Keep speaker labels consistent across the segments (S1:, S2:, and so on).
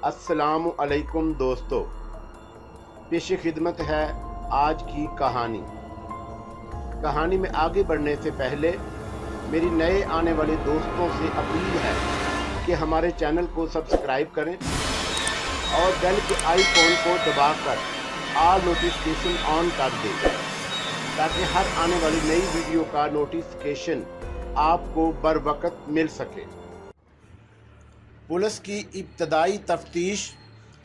S1: अस्सलाम अलैकुम दोस्तों, पेश खिदमत है आज की कहानी। कहानी में आगे बढ़ने से पहले मेरी नए आने वाले दोस्तों से अपील है कि हमारे चैनल को सब्सक्राइब करें और बेल के आइकॉन को दबाकर ऑल नोटिफिकेशन ऑन कर दें ताकि हर आने वाली नई वीडियो का नोटिफिकेशन आपको बर वक्त मिल सके। पुलिस की इब्तदाई तफ्तीश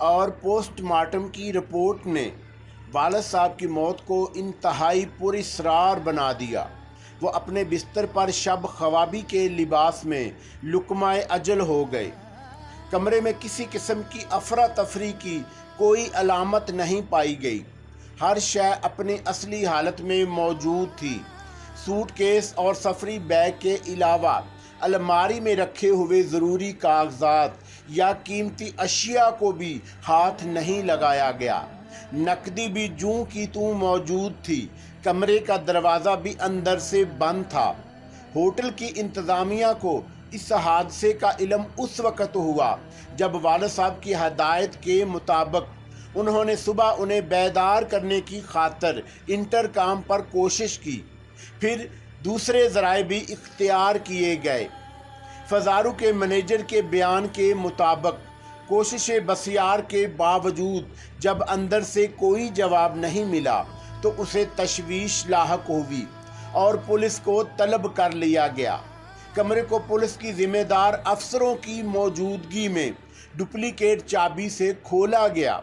S1: और पोस्टमार्टम की रिपोर्ट ने वालिद साहब की मौत को इंतहाई पुरअसरार बना दिया। वो अपने बिस्तर पर शब ख्वाबी के लिबास में लुकमाए अजल हो गए। कमरे में किसी किस्म की अफरा तफरी की कोई अलामत नहीं पाई गई। हर शय अपनी असली हालत में मौजूद थी। सूटकेस और सफरी बैग के अलावा अलमारी में रखे हुए ज़रूरी कागजात या कीमती अशिया को भी हाथ नहीं लगाया गया। नकदी भी जूं की तूं मौजूद थी। कमरे का दरवाज़ा भी अंदर से बंद था। होटल की इंतज़ामिया को इस हादसे का इल्म उस वक़्त हुआ जब वालिद साहब की हदायत के मुताबिक उन्होंने सुबह उन्हें बेदार करने की खातिर इंटरकॉम पर कोशिश की। फिर दूसरे ज़राए भी इख्तियार किए गए। फजारू के मैनेजर के बयान के मुताबिक कोशिश बसियार के बावजूद जब अंदर से कोई जवाब नहीं मिला तो उसे तशवीश लाहक हुई और पुलिस को तलब कर लिया गया। कमरे को पुलिस की ज़िम्मेदार अफसरों की मौजूदगी में डुप्लीकेट चाबी से खोला गया।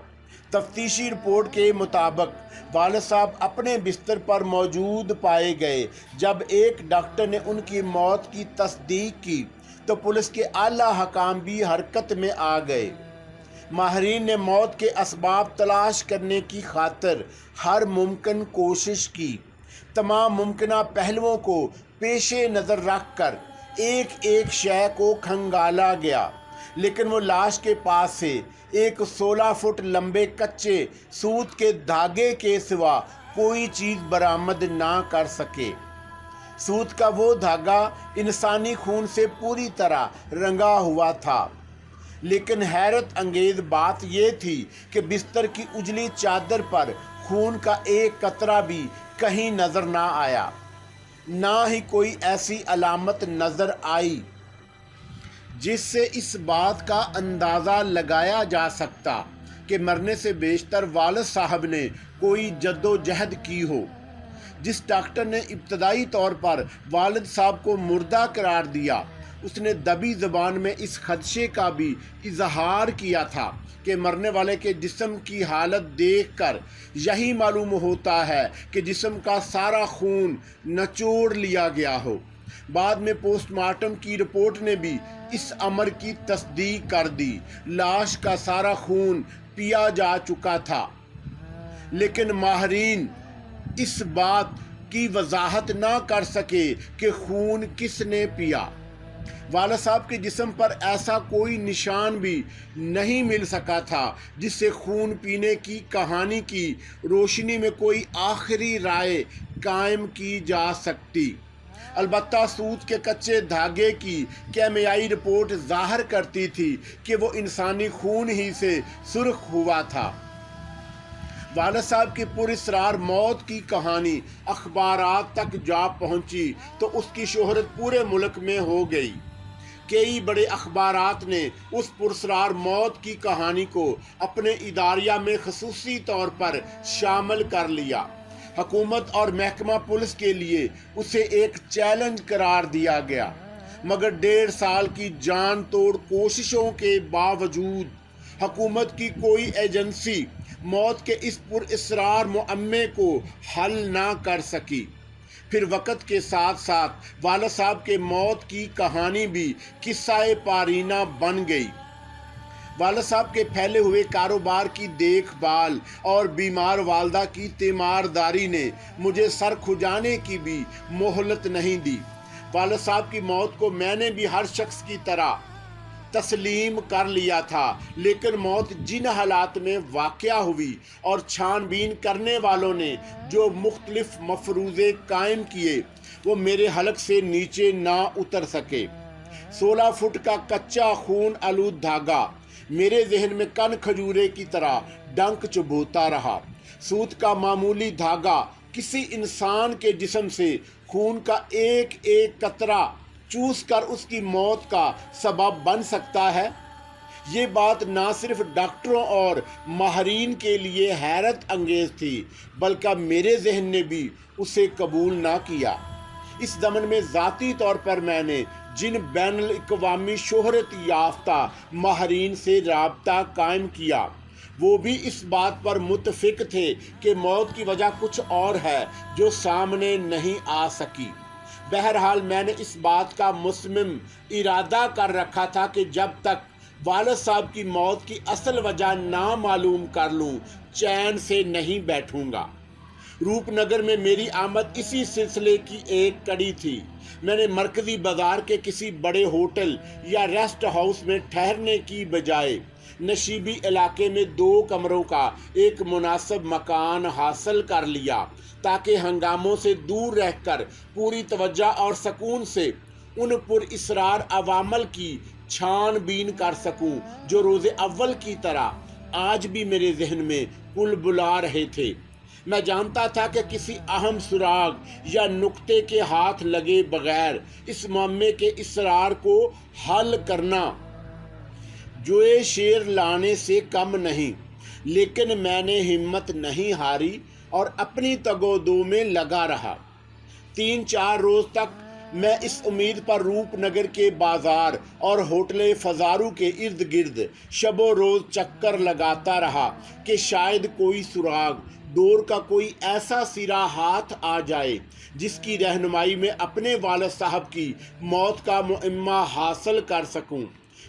S1: तफ्तीशी रिपोर्ट के मुताबिक वालिद साहब अपने बिस्तर पर मौजूद पाए गए। जब एक डॉक्टर ने उनकी मौत की तस्दीक की तो पुलिस के आला हकाम भी हरकत में आ गए। माहिरीन ने मौत के असबाब तलाश करने की खातिर हर मुमकिन कोशिश की। तमाम मुमकिन पहलुओं को पेशे नज़र रख कर एक एक शय को खंगाला गया, लेकिन वो लाश के पास से एक 16 फुट लंबे कच्चे सूत के धागे के सिवा कोई चीज़ बरामद ना कर सके। सूत का वो धागा इंसानी खून से पूरी तरह रंगा हुआ था, लेकिन हैरत अंगेज बात ये थी कि बिस्तर की उजली चादर पर खून का एक कतरा भी कहीं नज़र ना आया। ना ही कोई ऐसी अलामत नज़र आई जिससे इस बात का अंदाज़ा लगाया जा सकता कि मरने से बेशतर वालिद साहब ने कोई जद्दोजहद की हो। जिस डॉक्टर ने इब्तदाई तौर पर वालिद साहब को मुर्दा करार दिया, उसने दबी ज़बान में इस खदशे का भी इजहार किया था कि मरने वाले के जिस्म की हालत देखकर यही मालूम होता है कि जिस्म का सारा खून नचोड़ लिया गया हो। बाद में पोस्टमार्टम की रिपोर्ट ने भी इस अमर की तस्दीक कर दी। लाश का सारा खून पिया जा चुका था, लेकिन माहिरीन इस बात की वजाहत ना कर सके कि खून किसने पिया। वालिद साहब के जिस्म पर ऐसा कोई निशान भी नहीं मिल सका था जिससे खून पीने की कहानी की रोशनी में कोई आखिरी राय कायम की जा सकती। अलबत्ता सूत के कच्चे धागे की केमियाई रिपोर्ट जाहिर करती थी कि वो इंसानी खून ही से सुर्ख हुआ था। वालिद साहब की पुरअसरार मौत की कहानी अखबारात तक जा पहुंची तो उसकी शोहरत पूरे मुल्क में हो गई। कई बड़े अखबारात ने उस पुरअसरार मौत की कहानी को अपने इदारिया में खसूसी तौर पर शामिल कर लिया। हुकूमत और महकमा पुलिस के लिए उसे एक चैलेंज करार दिया गया, मगर 1.5 साल की जान तोड़ कोशिशों के बावजूद हुकूमत की कोई एजेंसी मौत के इस पुरअसरार मुअम्मे को हल ना कर सकी। फिर वक़्त के साथ साथ वालिद साहब के मौत की कहानी भी किस्सा-ए पारीना बन गई। वालिद साहब के फैले हुए कारोबार की देखभाल और बीमार वालदा की तीमारदारी ने मुझे सर खुजाने की भी मोहलत नहीं दी। वालिद साहब की मौत को मैंने भी हर शख्स की तरह तस्लीम कर लिया था, लेकिन मौत जिन हालात में वाक़या हुई और छानबीन करने वालों ने जो मुख्तलिफ मफरूज़े कायम किए वो मेरे हलक से नीचे ना उतर सके। 16 फुट का कच्चा खून आलूद धागा मेरे जहन में कन खजूरे की तरह डंक चुभोता रहा। सूत का मामूली धागा किसी इंसान के जिस्म से खून का एक एक कतरा चूस कर उसकी मौत का सबब बन सकता है। ये बात ना सिर्फ डॉक्टरों और माहरीन के लिए हैरत अंगेज थी, बल्कि मेरे जहन ने भी उसे कबूल ना किया। इस दमन में ज़ाती तौर पर मैंने जिन बैनुल अक़वामी शोहरत याफ्ता माहरीन से राब्ता कायम किया, वो भी इस बात पर मुत्तफ़िक थे कि मौत की वजह कुछ और है जो सामने नहीं आ सकी। बहरहाल मैंने इस बात का मुसम्मिम इरादा कर रखा था कि जब तक वालिद साहब की मौत की असल वजह ना मालूम कर लूँ, चैन से नहीं बैठूँगा। रूपनगर में मेरी आमद इसी सिलसिले की एक कड़ी थी। मैंने मरकज़ी बाज़ार के किसी बड़े होटल या रेस्ट हाउस में ठहरने की बजाय नशीबी इलाके में 2 कमरों का एक मुनासिब मकान हासिल कर लिया, ताकि हंगामों से दूर रहकर पूरी तवज्जो और सुकून से उन पुरइसरार अवामल की छानबीन कर सकूं जो रोज़े अव्वल की तरह आज भी मेरे जहन में बुलबुला रहे थे। मैं जानता था कि किसी अहम सुराग या नुक्ते के हाथ लगे बगैर इस मामले के इसरार को हल करना जोए शेर लाने से कम नहीं, लेकिन मैंने हिम्मत नहीं हारी और अपनी तगोदो में लगा रहा। 3-4 रोज तक मैं इस उम्मीद पर रूपनगर के बाजार और होटल फजारू के इर्द गिर्द शबो रोज चक्कर लगाता रहा कि शायद कोई सुराग, डोर का कोई ऐसा सिरा हाथ आ जाए जिसकी रहनुमाई में अपने वालिद साहब की मौत का मुइम्मा हासिल कर सकूं।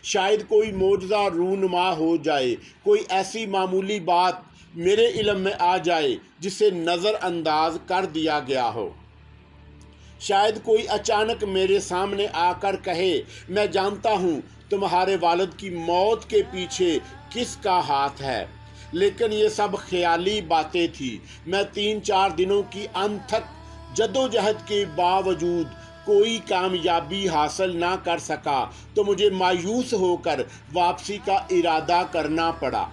S1: शायद कोई मौजज़ा रूनुमा हो जाए, कोई ऐसी मामूली बात मेरे इल्म में आ जाए जिसे नज़रअंदाज कर दिया गया हो। शायद कोई अचानक मेरे सामने आकर कहे, मैं जानता हूँ तुम्हारे वालिद की मौत के पीछे किसका हाथ है। लेकिन ये सब ख्याली बातें थी। मैं 3-4 दिनों की अनथक जद्दोजहद के बावजूद कोई कामयाबी हासिल ना कर सका तो मुझे मायूस होकर वापसी का इरादा करना पड़ा।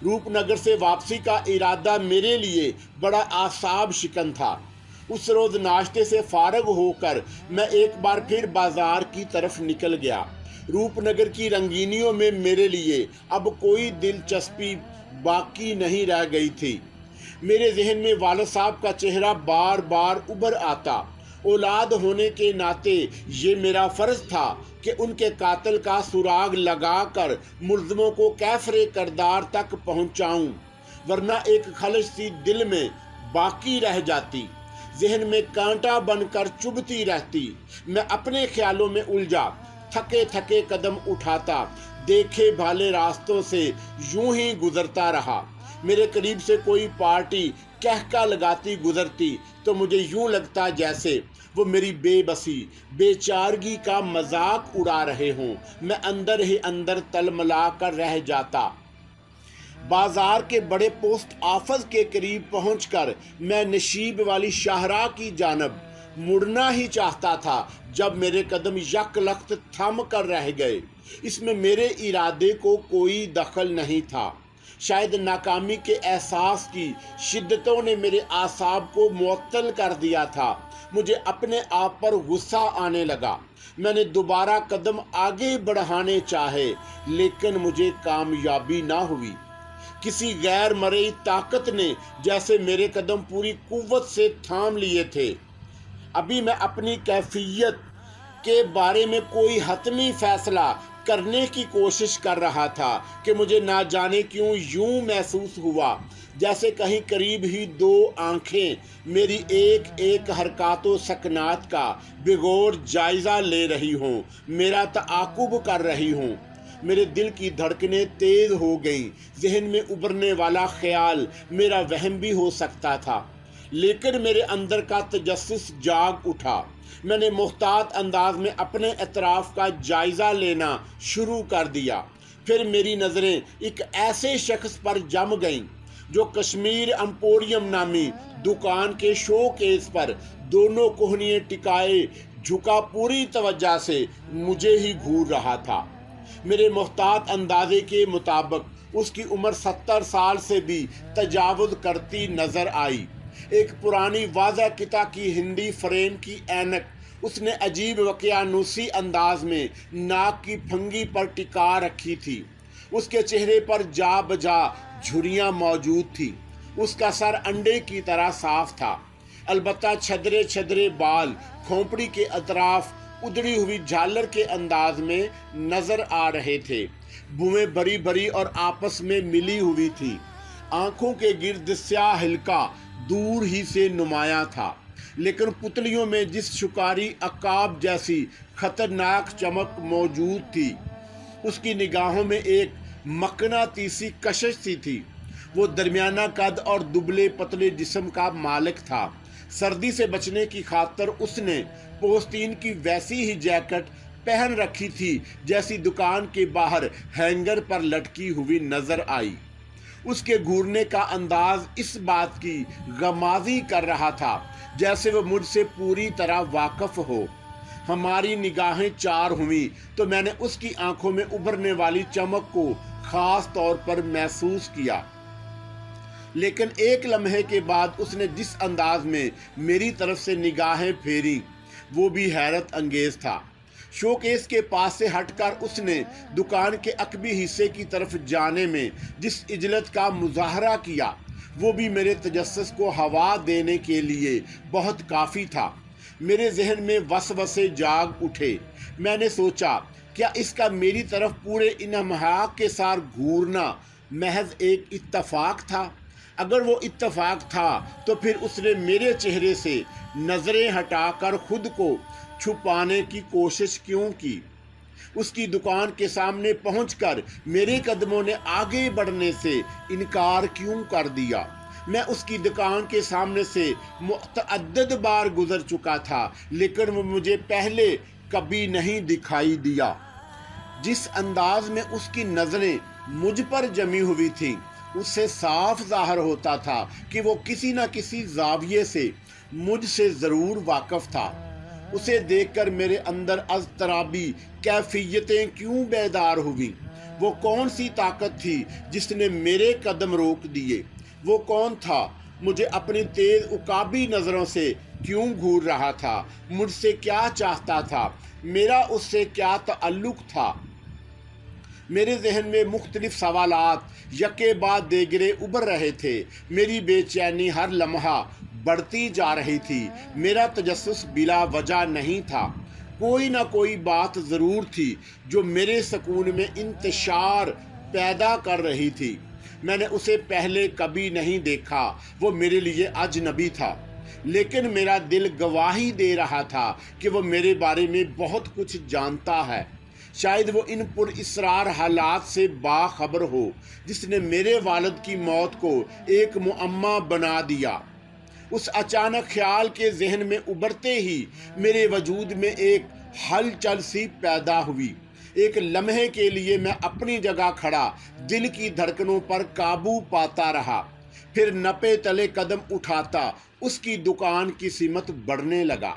S1: रूपनगर से वापसी का इरादा मेरे लिए बड़ा आसाब शिकन था। उस रोज़ नाश्ते से फारग होकर मैं एक बार फिर बाजार की तरफ निकल गया। रूपनगर की रंगीनियों में मेरे लिए अब कोई दिलचस्पी बाकी नहीं रह गई थी। मेरे जहन में वालिद साहब का चेहरा बार बार उभर आता। औलाद होने के नाते ये मेरा फ़र्ज़ था कि उनके कातिल का सुराग लगाकर मुल्ज़िमों को कैफ़रे करदार तक पहुँचाऊँ, वरना एक खलश सी दिल में बाकी रह जाती, जहन में कांटा बनकर चुभती रहती। मैं अपने ख्यालों में उलझा, थके थके कदम उठाता, देखे भाले रास्तों से यूं ही गुजरता रहा। मेरे करीब से कोई पार्टी कहका लगाती गुजरती तो मुझे यूं लगता जैसे वो मेरी बेबसी, बेचारगी का मजाक उड़ा रहे हों। मैं अंदर ही अंदर तलमला कर रह जाता। बाजार के बड़े पोस्ट ऑफिस के करीब पहुंचकर मैं नशीब वाली शाहराह की जानब मुड़ना ही चाहता था जब मेरे कदम यकलख्त थम कर रह गए। इसमें मेरे इरादे को कोई दखल नहीं था। शायद नाकामी के एहसास की शिद्दतों ने मेरे आसाब को मुअत्तल कर दिया था। मुझे अपने आप पर गुस्सा आने लगा। मैंने दोबारा कदम आगे बढ़ाने चाहे, लेकिन मुझे कामयाबी ना हुई। किसी गैर मरई ताकत ने जैसे मेरे कदम पूरी कुव्वत से थाम लिए थे। अभी मैं अपनी कैफियत के बारे में कोई हतमी फैसला करने की कोशिश कर रहा था कि मुझे ना जाने क्यों यूं महसूस हुआ जैसे कहीं करीब ही 2 आंखें मेरी एक एक हरकातों सकनात का बेगौर जायज़ा ले रही हों, मेरा तआकुब कर रही हों। मेरे दिल की धड़कनें तेज़ हो गईं। जहन में उभरने वाला ख्याल मेरा वहम भी हो सकता था, लेकिन मेरे अंदर का तजस्सुस जाग उठा। मैंने मुख्तात अंदाज में अपने अतराफ़ का जायज़ा लेना शुरू कर दिया। फिर मेरी नज़रें एक ऐसे शख्स पर जम गईं जो कश्मीर एम्पोरियम नामी दुकान के शो केस पर दोनों कोहनियाँ टिकाए جھکا پوری توجہ سے مجھے ہی گھور رہا تھا۔ میرے محتاط اندازے کے مطابق اس کی عمر 70 سال سے بھی تجاوز کرتی نظر آئی۔ ایک پرانی واضح قطع کی ہندی فریم کی اینک اس نے عجیب وقیانوسی انداز میں ناک کی پھنگی پر ٹکا رکھی تھی۔ اس کے چہرے پر جا بجا جھریاں موجود تھی۔ اس کا سر انڈے کی طرح صاف تھا، البتہ چھدرے چھدرے بال کھوپڑی کے اطراف ادڑی ہوئی جھالر کے انداز میں نظر آ رہے تھے۔ بویں بری بری اور آپس میں ملی ہوئی تھی۔ آنکھوں کے گرد سیاہ حلقہ دور ہی سے نمایاں تھا، لیکن پتلیوں میں جس شکاری عقاب جیسی خطرناک چمک موجود تھی، اس کی نگاہوں میں ایک مقناطیسی کشش سی تھی۔ وہ درمیانہ قد اور دبلے پتلے جسم کا مالک تھا۔ سردی سے بچنے کی خاطر اس نے پوستین کی ویسی ہی جیکٹ پہن رکھی تھی جیسی دکان کے باہر ہینگر پر لٹکی ہوئی نظر آئی۔ اس کے گھورنے کا انداز اس بات کی غمازی کر رہا تھا جیسے وہ مجھ سے پوری طرح واقف ہو۔ ہماری نگاہیں چار ہوئیں تو میں نے اس کی آنکھوں میں ابھرنے والی چمک کو خاص طور پر محسوس کیا، لیکن ایک لمحے کے بعد اس نے جس انداز میں میری طرف سے نگاہیں پھیری وہ بھی حیرت انگیز تھا۔ شوکیس کے پاس سے ہٹ کر اس نے دکان کے عقبی حصے کی طرف جانے میں جس عجلت کا مظاہرہ کیا وہ بھی میرے تجسس کو ہوا دینے کے لیے بہت کافی تھا۔ میرے ذہن میں وسوسے جاگ اٹھے۔ میں نے سوچا، کیا اس کا میری طرف پورے انہماک کے ساتھ گھورنا محض ایک اتفاق تھا؟ اگر وہ اتفاق تھا تو پھر اس نے میرے چہرے سے نظریں ہٹا کر خود کو چھپانے کی کوشش کیوں کی؟ اس کی دکان کے سامنے پہنچ کر میرے قدموں نے آگے بڑھنے سے انکار کیوں کر دیا؟ میں اس کی دکان کے سامنے سے متعدد بار گزر چکا تھا، لیکن وہ مجھے پہلے کبھی نہیں دکھائی دیا۔ جس انداز میں اس کی نظریں مجھ پر جمی ہوئی تھیں، اس سے صاف ظاہر ہوتا تھا کہ وہ کسی نہ کسی زاویے سے مجھ سے ضرور واقف تھا۔ اسے دیکھ کر میرے اندر اضطرابی کیفیتیں کیوں بیدار ہوئیں؟ وہ کون سی طاقت تھی جس نے میرے قدم روک دیے؟ وہ کون تھا؟ مجھے اپنی تیز عقابی نظروں سے کیوں گھور رہا تھا؟ مجھ سے کیا چاہتا تھا؟ میرا اس سے کیا تعلق تھا؟ میرے ذہن میں مختلف سوالات یکے بعد دیگرے ابھر رہے تھے۔ میری بے چینی ہر لمحہ بڑھتی جا رہی تھی۔ میرا تجسس بلا وجہ نہیں تھا، کوئی نہ کوئی بات ضرور تھی جو میرے سکون میں انتشار پیدا کر رہی تھی۔ میں نے اسے پہلے کبھی نہیں دیکھا، وہ میرے لیے اجنبی تھا، لیکن میرا دل گواہی دے رہا تھا کہ وہ میرے بارے میں بہت کچھ جانتا ہے۔ شاید وہ ان پر اسرار حالات سے باخبر ہو جس نے میرے والد کی موت کو ایک معمہ بنا دیا۔ اس اچانک خیال کے ذہن میں ابھرتے ہی میرے وجود میں ایک ہلچل سی پیدا ہوئی۔ ایک لمحے کے لیے میں اپنی جگہ کھڑا دل کی دھڑکنوں پر قابو پاتا رہا، پھر نپے تلے قدم اٹھاتا اس کی دکان کی سمت بڑھنے لگا۔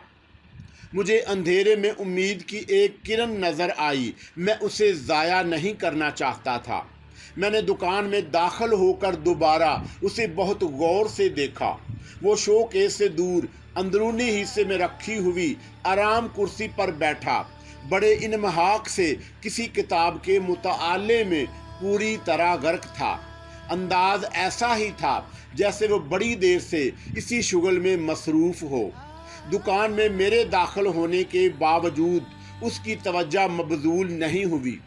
S1: مجھے اندھیرے میں امید کی ایک کرن نظر آئی، میں اسے ضائع نہیں کرنا چاہتا تھا۔ میں نے دکان میں داخل ہو کر دوبارہ اسے بہت غور سے دیکھا۔ وہ شو کیس سے دور اندرونی حصے میں رکھی ہوئی آرام کرسی پر بیٹھا، بڑے انمہاک سے کسی کتاب کے مطالعے میں پوری طرح غرق تھا۔ انداز ایسا ہی تھا جیسے وہ بڑی دیر سے اسی شغل میں مصروف ہو۔ دکان میں میرے داخل ہونے کے باوجود اس کی توجہ مبذول نہیں ہوئی۔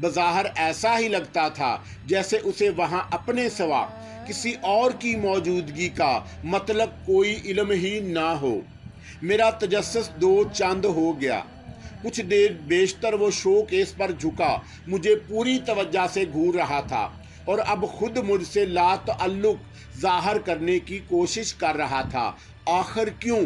S1: بظاہر ایسا ہی لگتا تھا جیسے اسے وہاں اپنے سوا کسی اور کی موجودگی کا مطلب کوئی علم ہی نہ ہو۔ میرا تجسس دو چند ہو گیا۔ کچھ دیر بیشتر وہ شو کیس پر جھکا مجھے پوری توجہ سے گھور رہا تھا اور اب خود مجھ سے لا تعلق ظاہر کرنے کی کوشش کر رہا تھا۔ آخر کیوں؟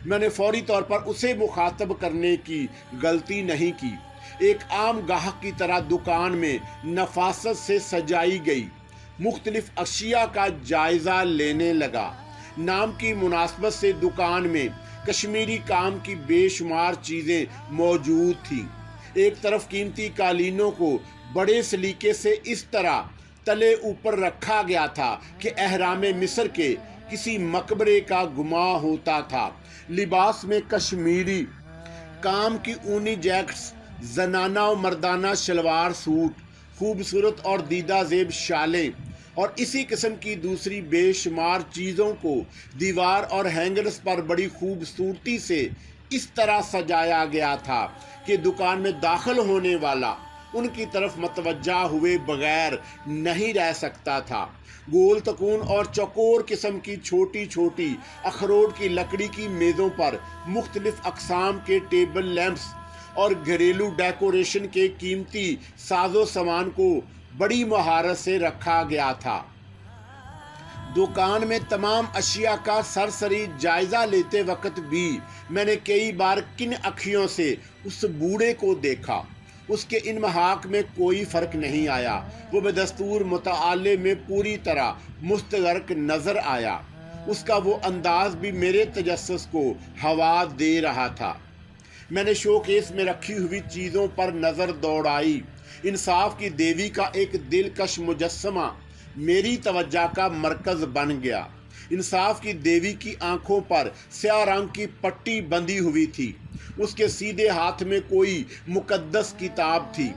S1: میں نے فوری طور پر اسے مخاطب کرنے کی غلطی نہیں کی۔ ایک عام گاہک کی طرح دکان میں نفاست سے سجائی گئی مختلف اشیاء کا جائزہ لینے لگا۔ نام کی مناسبت سے دکان میں کشمیری کام کی بے شمار چیزیں موجود تھیں۔ ایک طرف قیمتی قالینوں کو بڑے سلیقے سے اس طرح تلے اوپر رکھا گیا تھا کہ اہرام مصر کے کسی مقبرے کا گمان ہوتا تھا۔ لباس میں کشمیری کام کی اونی جیکٹس، زنانہ و مردانہ شلوار سوٹ، خوبصورت اور دیدہ زیب شالیں اور اسی قسم کی دوسری بے شمار چیزوں کو دیوار اور ہینگرز پر بڑی خوبصورتی سے اس طرح سجایا گیا تھا کہ دکان میں داخل ہونے والا ان کی طرف متوجہ ہوئے بغیر نہیں رہ سکتا تھا۔ گول تکون اور چوکور قسم کی چھوٹی چھوٹی اخروٹ کی لکڑی کی میزوں پر مختلف اقسام کے ٹیبل لیمپس اور گھریلو ڈیکوریشن کے قیمتی ساز و سامان کو بڑی مہارت سے رکھا گیا تھا۔ دکان میں تمام اشیاء کا سرسری جائزہ لیتے وقت بھی میں نے کئی بار کن اکھیوں سے اس بوڑھے کو دیکھا۔ اس کے ان محاق میں کوئی فرق نہیں آیا۔ وہ بدستور مطالعے میں پوری طرح مستغرق نظر آیا۔ اس کا وہ انداز بھی میرے تجسس کو ہوا دے رہا تھا۔ میں نے شو کیس میں رکھی ہوئی چیزوں پر نظر دوڑائی۔ انصاف کی دیوی کا ایک دلکش مجسمہ میری توجہ کا مرکز بن گیا۔ انصاف کی دیوی کی آنکھوں پر سیاہ رنگ کی پٹی بندھی ہوئی تھی۔ اس کے سیدھے ہاتھ میں کوئی مقدس کتاب تھی۔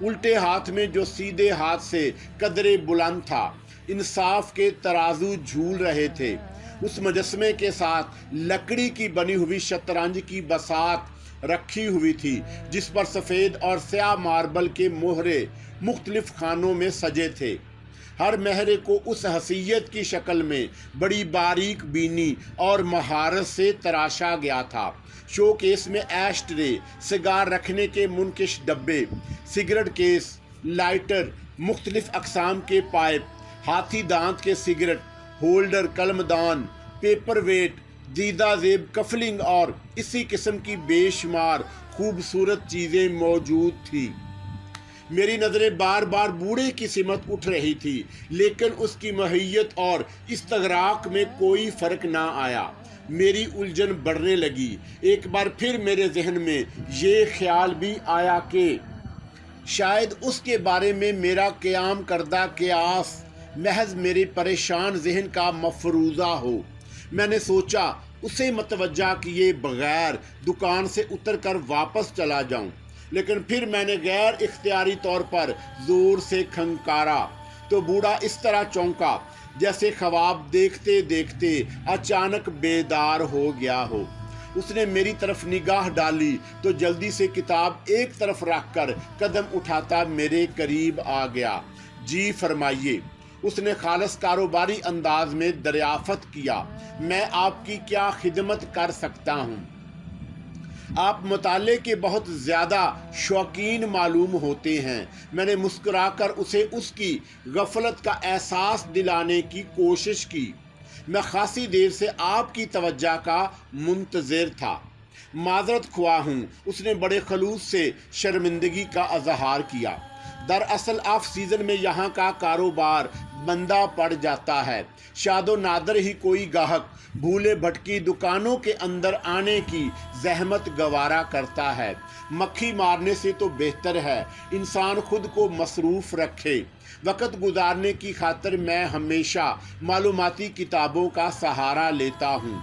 S1: الٹے ہاتھ میں جو سیدھے ہاتھ سے قدرے بلند تھا، انصاف کے ترازو جھول رہے تھے۔ اس مجسمے کے ساتھ لکڑی کی بنی ہوئی شطرنج کی بساط رکھی ہوئی تھی، جس پر سفید اور سیاہ ماربل کے مہرے مختلف خانوں میں سجے تھے۔ ہر مہرے کو اس حیثیت کی شکل میں بڑی باریک بینی اور مہارت سے تراشا گیا تھا۔ شو کیس میں ایش ٹرے، سگار رکھنے کے منکش ڈبے، سگریٹ کیس، لائٹر، مختلف اقسام کے پائپ، ہاتھی دانت کے سگریٹ ہولڈر، قلم دان، پیپر ویٹ، دیدہ زیب کفلنگ اور اسی قسم کی بے شمار خوبصورت چیزیں موجود تھیں۔ میری نظریں بار بار بوڑھے کی سمت اٹھ رہی تھی، لیکن اس کی ماہیت اور استغراق میں کوئی فرق نہ آیا۔ میری الجھن بڑھنے لگی۔ ایک بار پھر میرے ذہن میں یہ خیال بھی آیا کہ شاید اس کے بارے میں میرا قیام کردہ قیاس محض میرے پریشان ذہن کا مفروضہ ہو۔ میں نے سوچا اسے متوجہ کیے بغیر دکان سے اتر کر واپس چلا جاؤں، لیکن پھر میں نے غیر اختیاری طور پر زور سے کھنکارا تو بوڑھا اس طرح چونکا جیسے خواب دیکھتے دیکھتے اچانک بیدار ہو گیا ہو۔ اس نے میری طرف نگاہ ڈالی تو جلدی سے کتاب ایک طرف رکھ کر قدم اٹھاتا میرے قریب آ گیا۔ جی فرمائیے، اس نے خالص کاروباری انداز میں دریافت کیا، میں آپ کی کیا خدمت کر سکتا ہوں؟ آپ مطالعے کے بہت زیادہ شوقین معلوم ہوتے ہیں۔ میں نے مسکرا کر اسے اس کی غفلت کا احساس دلانے کی کوشش کی۔ میں خاصی دیر سے آپ کی توجہ کا منتظر تھا۔ معذرت خواہ ہوں، اس نے بڑے خلوص سے شرمندگی کا اظہار کیا۔ دراصل آف سیزن میں یہاں کا کاروبار بندہ پڑ جاتا ہے۔ شاید و نادر ہی کوئی گاہک بھولے بھٹکی دکانوں کے اندر آنے کی زحمت گوارا کرتا ہے۔ مکھی مارنے سے تو بہتر ہے انسان خود کو مصروف رکھے۔ وقت گزارنے کی خاطر میں ہمیشہ معلوماتی کتابوں کا سہارا لیتا ہوں۔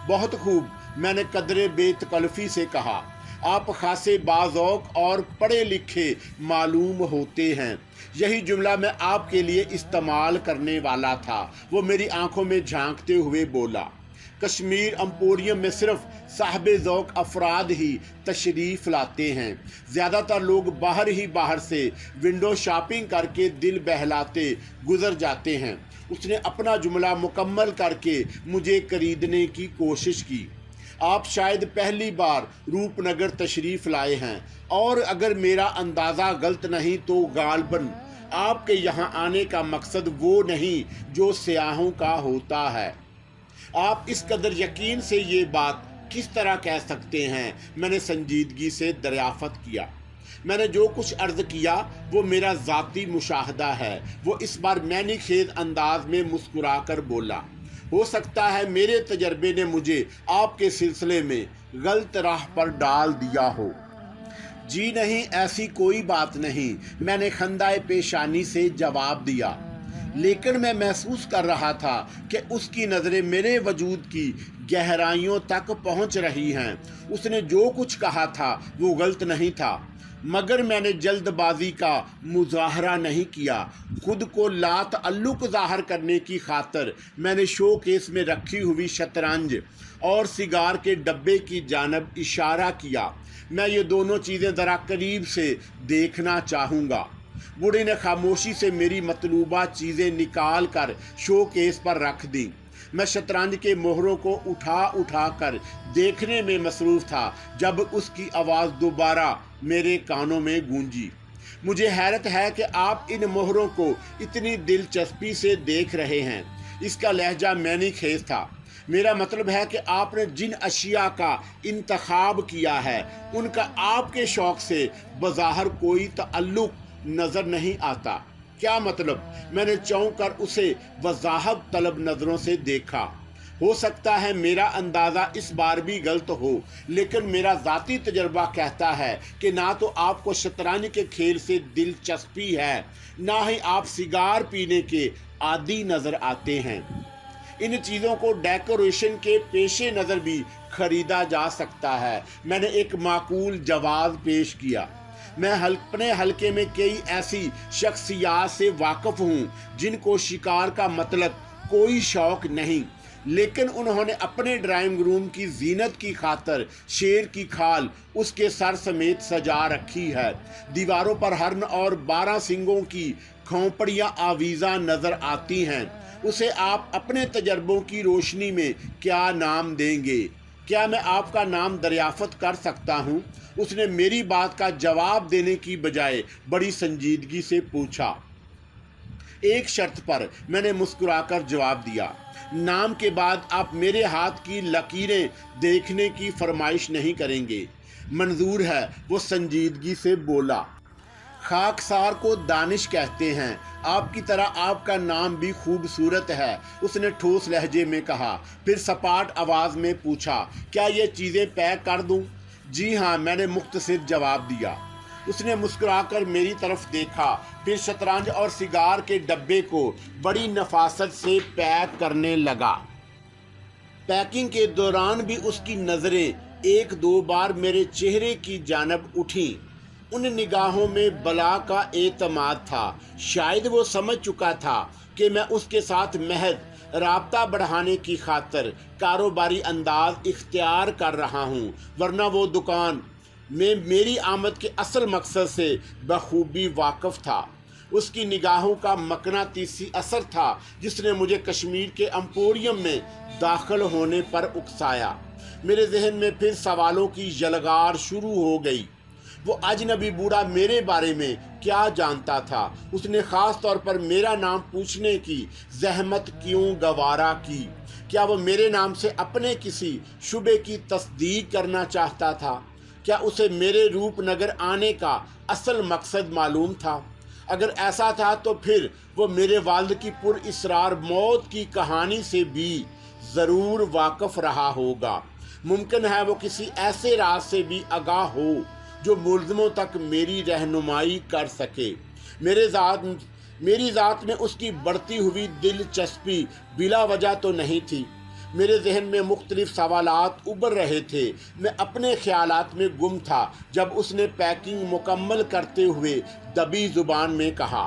S1: بہت خوب، میں نے قدرے بے تکلفی سے کہا۔ آپ خاصے باذوق اور پڑھے لکھے معلوم ہوتے ہیں۔ یہی جملہ میں آپ کے لیے استعمال کرنے والا تھا۔ وہ میری آنکھوں میں جھانکتے ہوئے بولا، کشمیر امپوریم میں صرف صاحب ذوق افراد ہی تشریف لاتے ہیں۔ زیادہ تر لوگ باہر سے ونڈو شاپنگ کر کے دل بہلاتے گزر جاتے ہیں۔ اس نے اپنا جملہ مکمل کر کے مجھے خریدنے کی کوشش کی۔ آپ شاید پہلی بار روپ نگر تشریف لائے ہیں، اور اگر میرا اندازہ غلط نہیں تو غالباً آپ کے یہاں آنے کا مقصد وہ نہیں جو سیاحوں کا ہوتا ہے۔ آپ اس قدر یقین سے یہ بات کس طرح کہہ سکتے ہیں؟ میں نے سنجیدگی سے دریافت کیا۔ میں نے جو کچھ عرض کیا وہ میرا ذاتی مشاہدہ ہے۔ وہ اس بار معنی خیز انداز میں مسکرا کر بولا، हो सकता है मेरे तजर्बे ने मुझे आपके सिलसिले में गलत राह पर डाल दिया हो। जी नहीं, ऐसी कोई बात नहीं, मैंने खंदाए पेशानी से जवाब दिया। लेकिन मैं महसूस कर रहा था कि उसकी नज़रें मेरे वजूद की गहराइयों तक पहुंच रही हैं। उसने जो कुछ कहा था वो गलत नहीं था, मगर मैंने जल्दबाजी का मुजाहरा नहीं किया। खुद को लातअल्लुक ज़ाहिर करने की खातर मैंने शो केस में रखी हुई शतरंज और सिगार के डब्बे की जानब इशारा किया। मैं ये दोनों चीज़ें ज़रा करीब से देखना चाहूँगा। बूढ़े ने खामोशी से मेरी मतलूबा चीज़ें निकाल कर शो केस पर रख दी। मैं शतरंज के मोहरों को उठा उठा कर देखने में मसरूफ़ था जब उसकी आवाज़ दोबारा मेरे कानों में गूंजी। मुझे हैरत है कि आप इन मोहरों को इतनी दिलचस्पी से देख रहे हैं। इसका लहजा मैंने खेज था। मेरा मतलब है कि आपने जिन अशिया का इंतखाब किया है उनका आपके शौक़ से बज़ाहिर कोई ताल्लुक़ नज़र नहीं आता। क्या मतलब? मैंने चौंक कर उसे वज़ाहत तलब नज़रों से देखा। हो सकता है मेरा अंदाज़ा इस बार भी गलत हो, लेकिन मेरा ज़ाती तजर्बा कहता है कि ना तो आपको शतरंज के खेल से दिलचस्पी है, ना ही आप सिगार पीने के आदी नज़र आते हैं। इन चीज़ों को डेकोरेशन के पेशे नज़र भी ख़रीदा जा सकता है। मैंने एक माकूल जवाब पेश किया। मैं अपने हलके में कई ऐसी शख्सियात से वाकिफ़ हूँ जिनको शिकार का मतलब कोई शौक़ नहीं, लेकिन उन्होंने अपने ड्राइंग रूम की जीनत की खातर शेर की खाल उसके सर समेत सजा रखी है। दीवारों पर हरन और 12 सिंगों की खोपड़ियाँ आवीज़ा नज़र आती हैं। उसे आप अपने तजर्बों की रोशनी में क्या नाम देंगे? क्या मैं आपका नाम दरियाफ़त कर सकता हूँ? उसने मेरी बात का जवाब देने की बजाय बड़ी संजीदगी से पूछा। एक शर्त पर, मैंने मुस्कुराकर जवाब दिया। नाम के बाद आप मेरे हाथ की लकीरें देखने की फरमाइश नहीं करेंगे? मंजूर है, वो संजीदगी से बोला। खाकसार को दानिश कहते हैं। आपकी तरह आपका नाम भी खूबसूरत है, उसने ठोस लहजे में कहा। फिर सपाट आवाज़ में पूछा, क्या ये चीज़ें पैक कर दूं? जी हाँ, मैंने मुख्तसर जवाब दिया। उसने मुस्कुराकर मेरी तरफ देखा, फिर शतरंज और सिगार के डब्बे को बड़ी नफासत से पैक करने लगा। पैकिंग के दौरान भी उसकी नज़रें एक दो बार मेरे चेहरे की जानब उठीं। उन निगाहों में बला का एतमाद था। शायद वो समझ चुका था कि मैं उसके साथ महज राब्ता बढ़ाने की खातर कारोबारी अंदाज इख्तियार कर रहा हूँ, वरना वो दुकान में मेरी आमद के असल मकसद से बखूबी वाकिफ़ था। उसकी निगाहों का मकनातीसी असर था जिसने मुझे कश्मीर के एम्पोरियम में दाखिल होने पर उकसाया। मेरे जहन में फिर सवालों की जलगार शुरू हो गई। वो अजनबी बूढ़ा मेरे बारे में क्या जानता था? उसने ख़ास तौर पर मेरा नाम पूछने की जहमत क्यों गवारा की? क्या वो मेरे नाम से अपने किसी शुबे की तस्दीक करना चाहता था? क्या उसे मेरे रूपनगर आने का असल मकसद मालूम था? अगर ऐसा था तो फिर वो मेरे वालिद की पुरइसरार मौत की कहानी से भी ज़रूर वाकिफ़ रहा होगा। मुमकिन है वो किसी ऐसे राज से भी आगाह हो जो मुल्ज़िमों तक मेरी रहनुमाई कर सके। मेरी ज़ात में उसकी बढ़ती हुई दिलचस्पी बिला वजह तो नहीं थी। मेरे जहन में मुख्तलिफ सवालात उभर रहे थे। मैं अपने ख्यालात में गुम था जब उसने पैकिंग मुकम्मल करते हुए दबी ज़ुबान में कहा,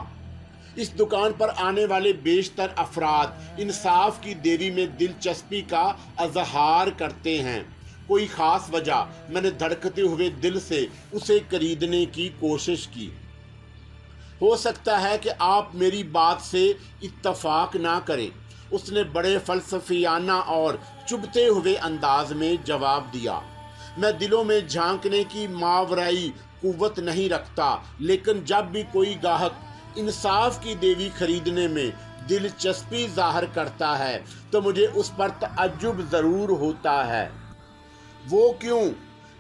S1: इस दुकान पर आने वाले बेशतर अफराद इंसाफ की देरी में दिलचस्पी का इज़हार करते हैं। कोई ख़ास वजह? मैंने धड़कते हुए दिल से उसे खरीदने की कोशिश की। हो सकता है कि आप मेरी बात से इत्तफाक ना करें, उसने बड़े फ़लसफ़ियाना और चुभते हुए अंदाज में जवाब दिया। मैं दिलों में झांकने की मावराई कुव्वत नहीं रखता, लेकिन जब भी कोई गाहक इंसाफ की देवी खरीदने में दिलचस्पी ज़ाहिर करता है तो मुझे उस पर तअज्जुब ज़रूर होता है। वो क्यों?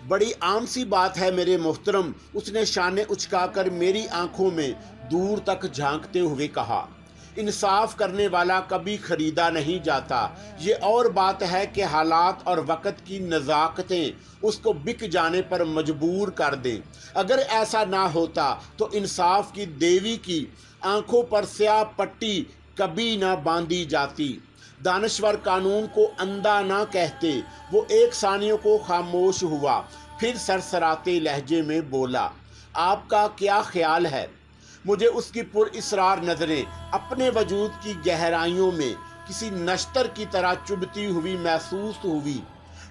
S1: बड़ी आम सी बात है मेरे मोहतरम, उसने शाने उचकाकर मेरी आंखों में दूर तक झांकते हुए कहा। इंसाफ करने वाला कभी खरीदा नहीं जाता। ये और बात है कि हालात और वक्त की नज़ाकतें उसको बिक जाने पर मजबूर कर दें। अगर ऐसा ना होता तो इंसाफ की देवी की आंखों पर स्याह पट्टी कभी ना बांधी जाती। दानश्वर कानून को अंधा ना कहते। वो एक सानियों को खामोश हुआ, फिर सरसराते लहजे में बोला, आपका क्या ख्याल है? मुझे उसकी पुरइसरार नज़रें अपने वजूद की गहराइयों में किसी नश्तर की तरह चुभती हुई महसूस हुई।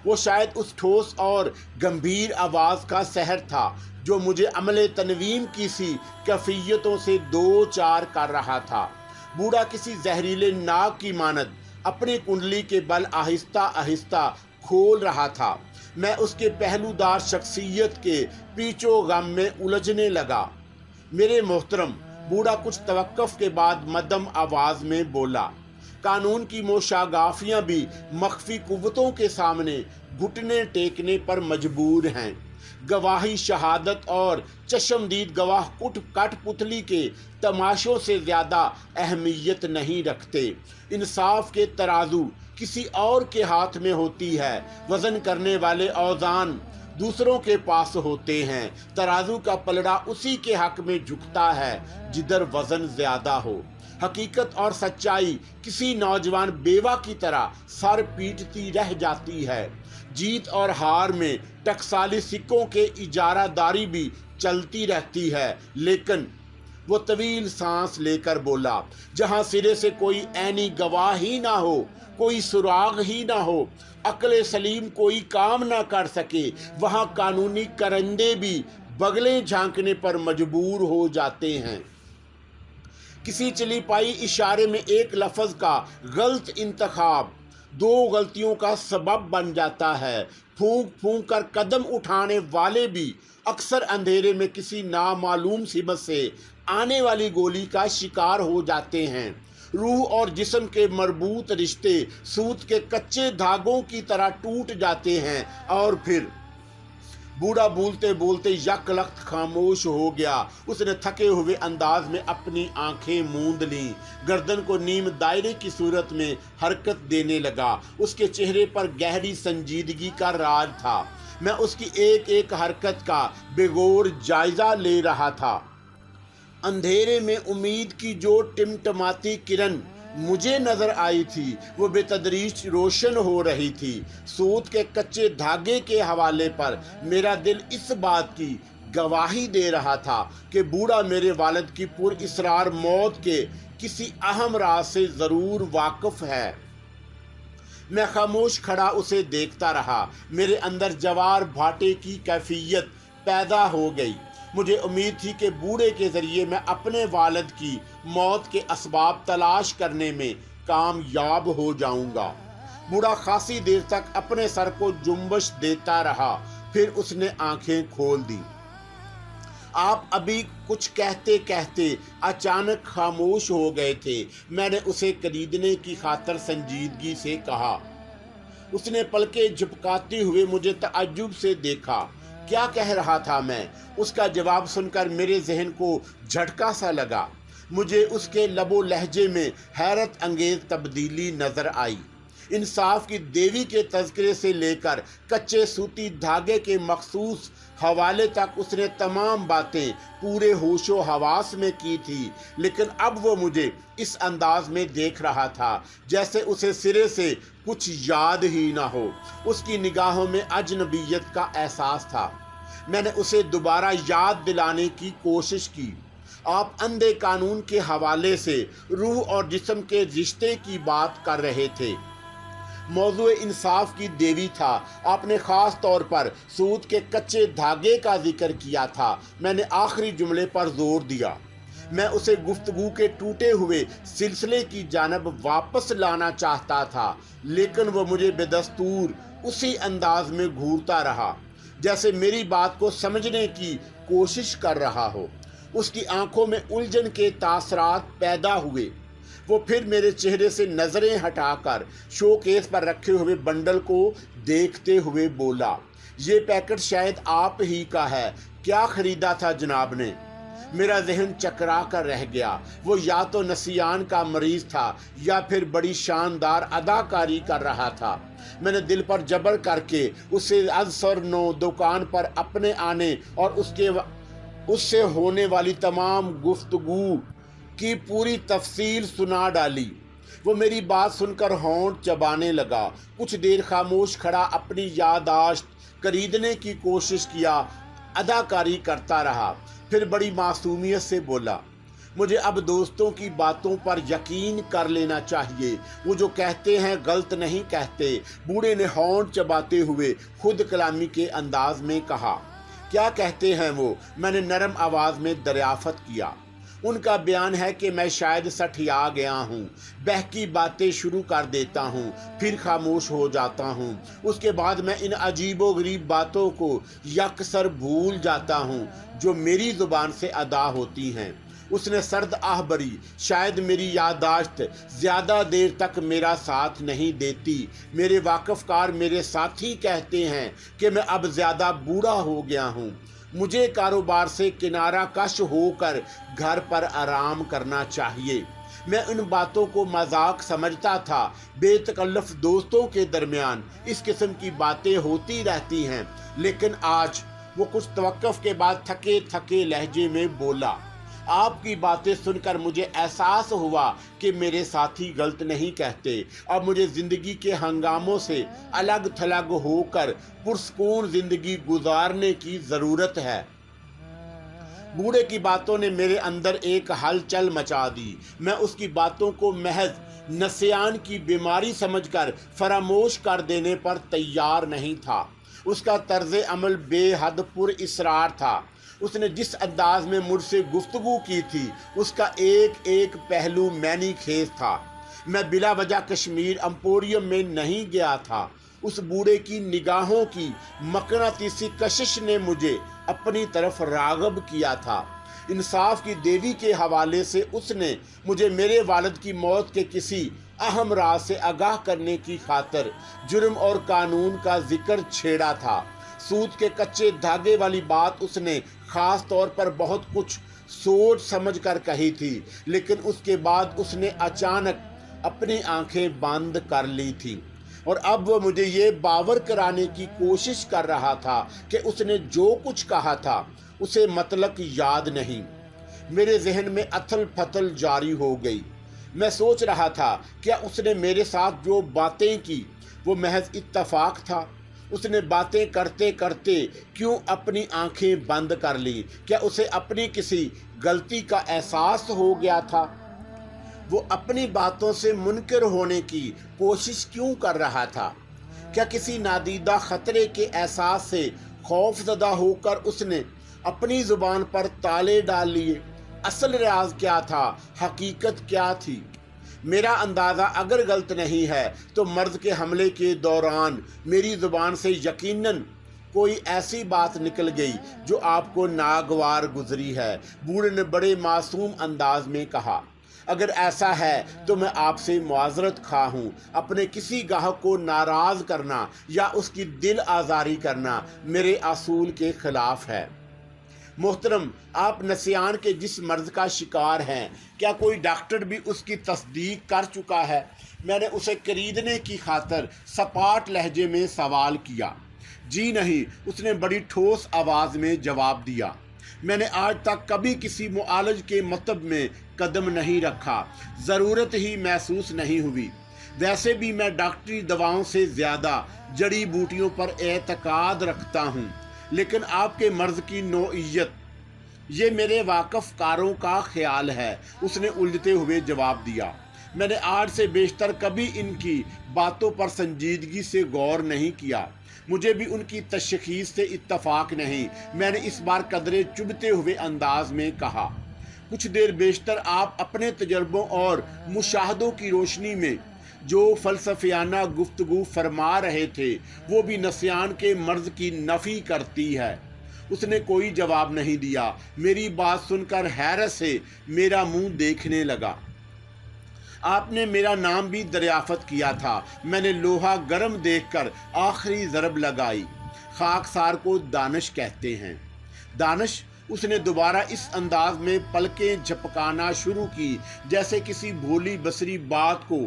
S1: वो शायद उस ठोस और गंभीर आवाज़ का सहर था जो मुझे अमले तनवीम की सी कैफियतों से दो चार कर रहा था। बूढ़ा किसी जहरीले नाग की मानद अपनी कुंडली के बल आहिस्ता आहिस्ता खोल रहा था। मैं उसके पहलूदार शख्सियत के पीछो गम में उलझने लगा। मेरे मोहतरम, बूढ़ा कुछ तवक्कुफ के बाद मध्यम आवाज में बोला, कानून की मोशागाफियां भी मख्फी कुव्वतों के सामने घुटने टेकने पर मजबूर हैं। गवाही, शहादत और चश्मदीद गवाह कठपुतली के तमाशों से ज़्यादा अहमियत नहीं रखते। इंसाफ के तराजू किसी और के हाथ में होती है। वज़न करने वाले औज़ान दूसरों के पास होते हैं। तराजू का पलड़ा उसी के हक में झुकता है जिधर वज़न ज़्यादा हो। हकीकत और सच्चाई किसी नौजवान बेवा की तरह सर पीटती रह जाती है। जीत और हार में टकसाली सिक्कों के इजारादारी भी चलती रहती है। लेकिन वो तवील सांस लेकर बोला, जहां सिरे से कोई ऐनी गवाह ही ना हो, कोई सुराग ही ना हो, अक्ल सलीम कोई काम ना कर सके, वहां कानूनी करंदे भी बगलें झांकने पर मजबूर हो जाते हैं। किसी चली पाई इशारे में एक लफ्ज़ का गलत इंतखाब दो गलतियों का सबब बन जाता है। फूंक फूंक कर कदम उठाने वाले भी अक्सर अंधेरे में किसी नामालूम सिमत से आने वाली गोली का शिकार हो जाते हैं। रूह और जिस्म के मरबूत रिश्ते सूत के कच्चे धागों की तरह टूट जाते हैं। और फिर बूढ़ा बोलते बोलते यकलख्त खामोश हो गया। उसने थके हुए अंदाज में अपनी आंखें मूंद लीं, गर्दन को नीम दायरे की सूरत में हरकत देने लगा। उसके चेहरे पर गहरी संजीदगी का राज था। मैं उसकी एक एक हरकत का बेगौर जायजा ले रहा था। अंधेरे में उम्मीद की जो टिमटमाती किरण मुझे नजर आई थी, वो बेतदरीज रोशन हो रही थी। सूत के कच्चे धागे के हवाले पर मेरा दिल इस बात की गवाही दे रहा था कि बूढ़ा मेरे वालिद की पुरइसरार मौत के किसी अहम राज से जरूर वाकिफ है। मैं खामोश खड़ा उसे देखता रहा। मेरे अंदर जवार भाटे की कैफियत पैदा हो गई। मुझे उम्मीद थी कि बूढ़े के ज़रिए मैं अपने वालिद की मौत के असबाब तलाश करने में कामयाब हो जाऊंगा। बूढ़ा खासी देर तक अपने सर को जुम्बश देता रहा, फिर उसने आंखें खोल दी। आप अभी कुछ कहते कहते अचानक खामोश हो गए थे। मैंने उसे खरीदने की खातर संजीदगी से कहा। उसने पलकें झपकाते हुए मुझे तअज्जुब से देखा। क्या कह रहा था मैं? उसका जवाब सुनकर मेरे जहन को झटका सा लगा। मुझे उसके लबो लहजे में हैरत अंगेज तब्दीली नजर आई। इंसाफ की देवी के तज़किरे से लेकर कच्चे सूती धागे के मखसूस हवाले तक उसने तमाम बातें पूरे होशो हवास में की थी। लेकिन अब वो मुझे इस अंदाज में देख रहा था जैसे उसे सिरे से कुछ याद ही ना हो। उसकी निगाहों में अजनबियत का एहसास था। मैंने उसे दोबारा याद दिलाने की कोशिश की। आप अंधे कानून के हवाले से रूह और जिस्म के रिश्ते की बात कर रहे थे। मौजू इंसाफ की देवी था। आपने ख़ास तौर पर सूत के कच्चे धागे का जिक्र किया था। मैंने आखिरी जुमले पर जोर दिया। मैं उसे गुफ्तगू के टूटे हुए सिलसिले की जानब वापस लाना चाहता था, लेकिन वह मुझे बेदस्तूर उसी अंदाज में घूरता रहा जैसे मेरी बात को समझने की कोशिश कर रहा हो। उसकी आंखों में उलझन के तासरात पैदा हुए। वो फिर मेरे चेहरे से नज़रें हटाकर शोकेस पर रखे हुए बंडल को देखते हुए बोला, ये पैकेट शायद आप ही का है। क्या खरीदा था जनाब ने? میرا ذہن چکرا کر رہ گیا۔ وہ یا تو نسیان کا مریض تھا یا پھر بڑی شاندار اداکاری کر رہا تھا۔ میں نے دل پر جبر کر کے اسے ازسر نو دکان پر اپنے آنے اور اس سے ہونے والی تمام گفتگو کی پوری تفصیل سنا ڈالی۔ وہ میری بات سن کر ہونٹ چبانے لگا۔ کچھ دیر خاموش کھڑا اپنی یادداشت خریدنے کی کوشش کیا اداکاری کرتا رہا، پھر بڑی معصومیت سے بولا، مجھے اب دوستوں کی باتوں پر یقین کر لینا چاہیے، وہ جو کہتے ہیں غلط نہیں کہتے۔ بوڑھے نے ہونٹ چباتے ہوئے خود کلامی کے انداز میں کہا، کیا کہتے ہیں وہ؟ میں نے نرم آواز میں دریافت کیا۔ ان کا بیان ہے کہ میں شاید سٹھیا گیا ہوں، بہکی باتیں شروع کر دیتا ہوں، پھر خاموش ہو جاتا ہوں۔ اس کے بعد میں ان عجیب و غریب باتوں کو یکسر بھول جاتا ہوں جو میری زبان سے ادا ہوتی ہیں۔ اس نے سرد آہ بھری، شاید میری یادداشت زیادہ دیر تک میرا ساتھ نہیں دیتی۔ میرے واقف کار میرے ساتھی کہتے ہیں کہ میں اب زیادہ بوڑھا ہو گیا ہوں، مجھے کاروبار سے کنارہ کش ہو کر گھر پر آرام کرنا چاہیے۔ میں ان باتوں کو مذاق سمجھتا تھا۔ بے تکلف دوستوں کے درمیان اس قسم کی باتیں ہوتی رہتی ہیں، لیکن آج وہ کچھ توقف کے بعد تھکے تھکے لہجے میں بولا، آپ کی باتیں سن کر مجھے احساس ہوا کہ میرے ساتھی غلط نہیں کہتے، اب مجھے زندگی کے ہنگاموں سے الگ تھلگ ہو کر پرسکون زندگی گزارنے کی ضرورت ہے۔ بوڑھے کی باتوں نے میرے اندر ایک ہلچل مچا دی۔ میں اس کی باتوں کو محض نسیان کی بیماری سمجھ کر فراموش کر دینے پر تیار نہیں تھا۔ اس کا طرز عمل بے حد پر اصرار تھا۔ اس نے جس انداز میں مجھ سے گفتگو کی تھی، اس کا ایک ایک پہلو معنی خیز تھا۔ میں بلا وجہ کشمیر امپوریم میں نہیں گیا تھا۔ اس بوڑھے کی نگاہوں کی مقناطیسی کشش نے مجھے اپنی طرف راغب کیا تھا۔ انصاف کی دیوی کے حوالے سے اس نے مجھے میرے والد کی موت کے کسی اہم راز سے آگاہ کرنے کی خاطر جرم اور قانون کا ذکر چھیڑا تھا۔ سود کے کچے دھاگے والی بات اس نے خاص طور پر بہت کچھ سوچ سمجھ کر کہی تھی، لیکن اس کے بعد اس نے اچانک اپنی آنکھیں بند کر لی تھی، اور اب وہ مجھے یہ باور کرانے کی کوشش کر رہا تھا کہ اس نے جو کچھ کہا تھا اسے مطلق یاد نہیں۔ میرے ذہن میں اتھل پھتل جاری ہو گئی۔ میں سوچ رہا تھا، کیا اس نے میرے ساتھ جو باتیں کی وہ محض اتفاق تھا؟ اس نے باتیں کرتے کرتے کیوں اپنی آنکھیں بند کر لی؟ کیا اسے اپنی کسی غلطی کا احساس ہو گیا تھا؟ وہ اپنی باتوں سے منکر ہونے کی کوشش کیوں کر رہا تھا؟ کیا کسی نادیدہ خطرے کے احساس سے خوف زدہ ہو کر اس نے اپنی زبان پر تالے ڈال لیے؟ اصل راز کیا تھا؟ حقیقت کیا تھی؟ میرا اندازہ اگر غلط نہیں ہے تو مرض کے حملے کے دوران میری زبان سے یقیناً کوئی ایسی بات نکل گئی جو آپ کو ناگوار گزری ہے۔ بوڑھے نے بڑے معصوم انداز میں کہا، اگر ایسا ہے تو میں آپ سے معذرت خواہ ہوں۔ اپنے کسی گاہک کو ناراض کرنا یا اس کی دل آزاری کرنا میرے اصول کے خلاف ہے۔ محترم، آپ نسیان کے جس مرض کا شکار ہیں، کیا کوئی ڈاکٹر بھی اس کی تصدیق کر چکا ہے؟ میں نے اسے خریدنے کی خاطر سپاٹ لہجے میں سوال کیا۔ جی نہیں، اس نے بڑی ٹھوس آواز میں جواب دیا۔ میں نے آج تک کبھی کسی معالج کے مطب میں قدم نہیں رکھا، ضرورت ہی محسوس نہیں ہوئی۔ ویسے بھی میں ڈاکٹری دواؤں سے زیادہ جڑی بوٹیوں پر اعتقاد رکھتا ہوں، لیکن آپ کے مرض کی نوعیت یہ میرے واقف کاروں کا خیال ہے، اس نے الجھتے ہوئے جواب دیا۔ میں نے آج سے بیشتر کبھی ان کی باتوں پر سنجیدگی سے غور نہیں کیا۔ مجھے بھی ان کی تشخیص سے اتفاق نہیں، میں نے اس بار قدرے چبھتے ہوئے انداز میں کہا۔ کچھ دیر بیشتر آپ اپنے تجربوں اور مشاہدوں کی روشنی میں جو فلسفیانہ گفتگو فرما رہے تھے وہ بھی نسیان کے مرض کی نفی کرتی ہے۔ اس نے کوئی جواب نہیں دیا۔ میری بات سن کر حیرت سے میرا منہ دیکھنے لگا۔ آپ نے میرا نام بھی دریافت کیا تھا۔ میں نے لوہا گرم دیکھ کر آخری ضرب لگائی۔ خاکسار کو دانش کہتے ہیں۔ دانش؟ उसने दोबारा इस अंदाज में पलकें झपकाना शुरू की जैसे किसी भोली बसरी बात को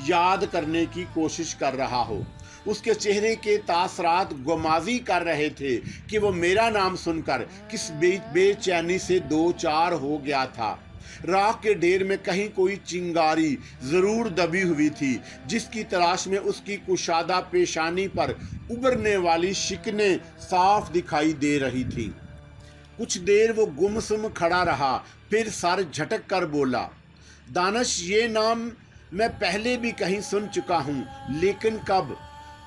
S1: याद करने की कोशिश कर रहा हो। उसके चेहरे के तासरात गुमाजी कर रहे थे कि वो मेरा नाम सुनकर किस बेचैनी से दो चार हो गया था। राख के ढेर में कहीं कोई चिंगारी जरूर दबी हुई थी, जिसकी तलाश में उसकी कुशादा पेशानी पर उभरने वाली शिकने साफ दिखाई दे रही थी। कुछ देर वो गुमसुम खड़ा रहा, फिर सर झटक कर बोला, दानिश, ये नाम मैं पहले भी कहीं सुन चुका हूँ, लेकिन कब,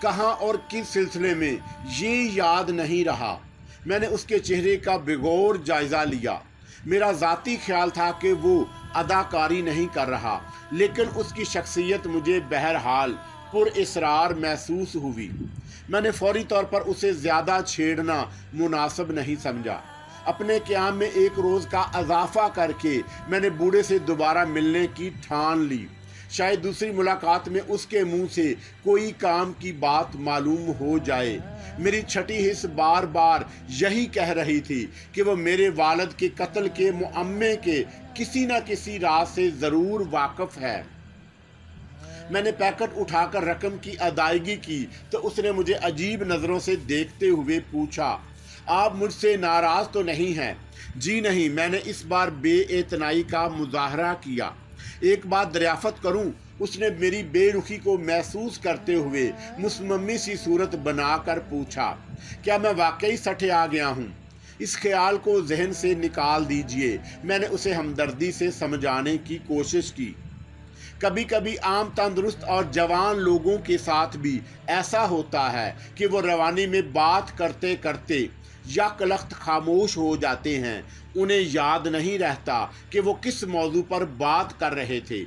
S1: कहाँ और किस सिलसिले में, ये याद नहीं रहा। मैंने उसके चेहरे का बेगौर जायजा लिया। मेरा ज़ाती ख्याल था कि वो अदाकारी नहीं कर रहा, लेकिन उसकी शख्सियत मुझे बहरहाल पुरइसरार महसूस हुई। मैंने फौरी तौर पर उसे ज़्यादा छेड़ना मुनासिब नहीं समझा। अपने क़याम में एक रोज़ का अजाफा करके मैंने बूढ़े से दोबारा मिलने की ठान ली। शायद दूसरी मुलाकात में उसके मुंह से कोई काम की बात मालूम हो जाए। मेरी छठी हिस्स बार बार यही कह रही थी कि वो मेरे वालिद के कत्ल के मुअम्मे के किसी न किसी राज से ज़रूर वाकिफ़ है। मैंने पैकेट उठाकर रकम की अदायगी की तो उसने मुझे अजीब नज़रों से देखते हुए पूछा, आप मुझसे नाराज़ तो नहीं हैं? जी नहीं, मैंने इस बार बेइतनाई का मुजाहरा किया। एक बात दरियाफ़त करूं, उसने मेरी बेरुखी को महसूस करते हुए मुसम्मी सी सूरत बनाकर पूछा, क्या मैं वाकई सठे आ गया हूं? इस ख्याल को जहन से निकाल दीजिए। मैंने उसे हमदर्दी से समझाने की कोशिश की। कभी कभी आम तंदुरुस्त और जवान लोगों के साथ भी ऐसा होता है कि वो रवानी में बात करते करते या कलख्त खामोश हो जाते हैं। उन्हें याद नहीं रहता कि वो किस मौजू पर बात कर रहे थे।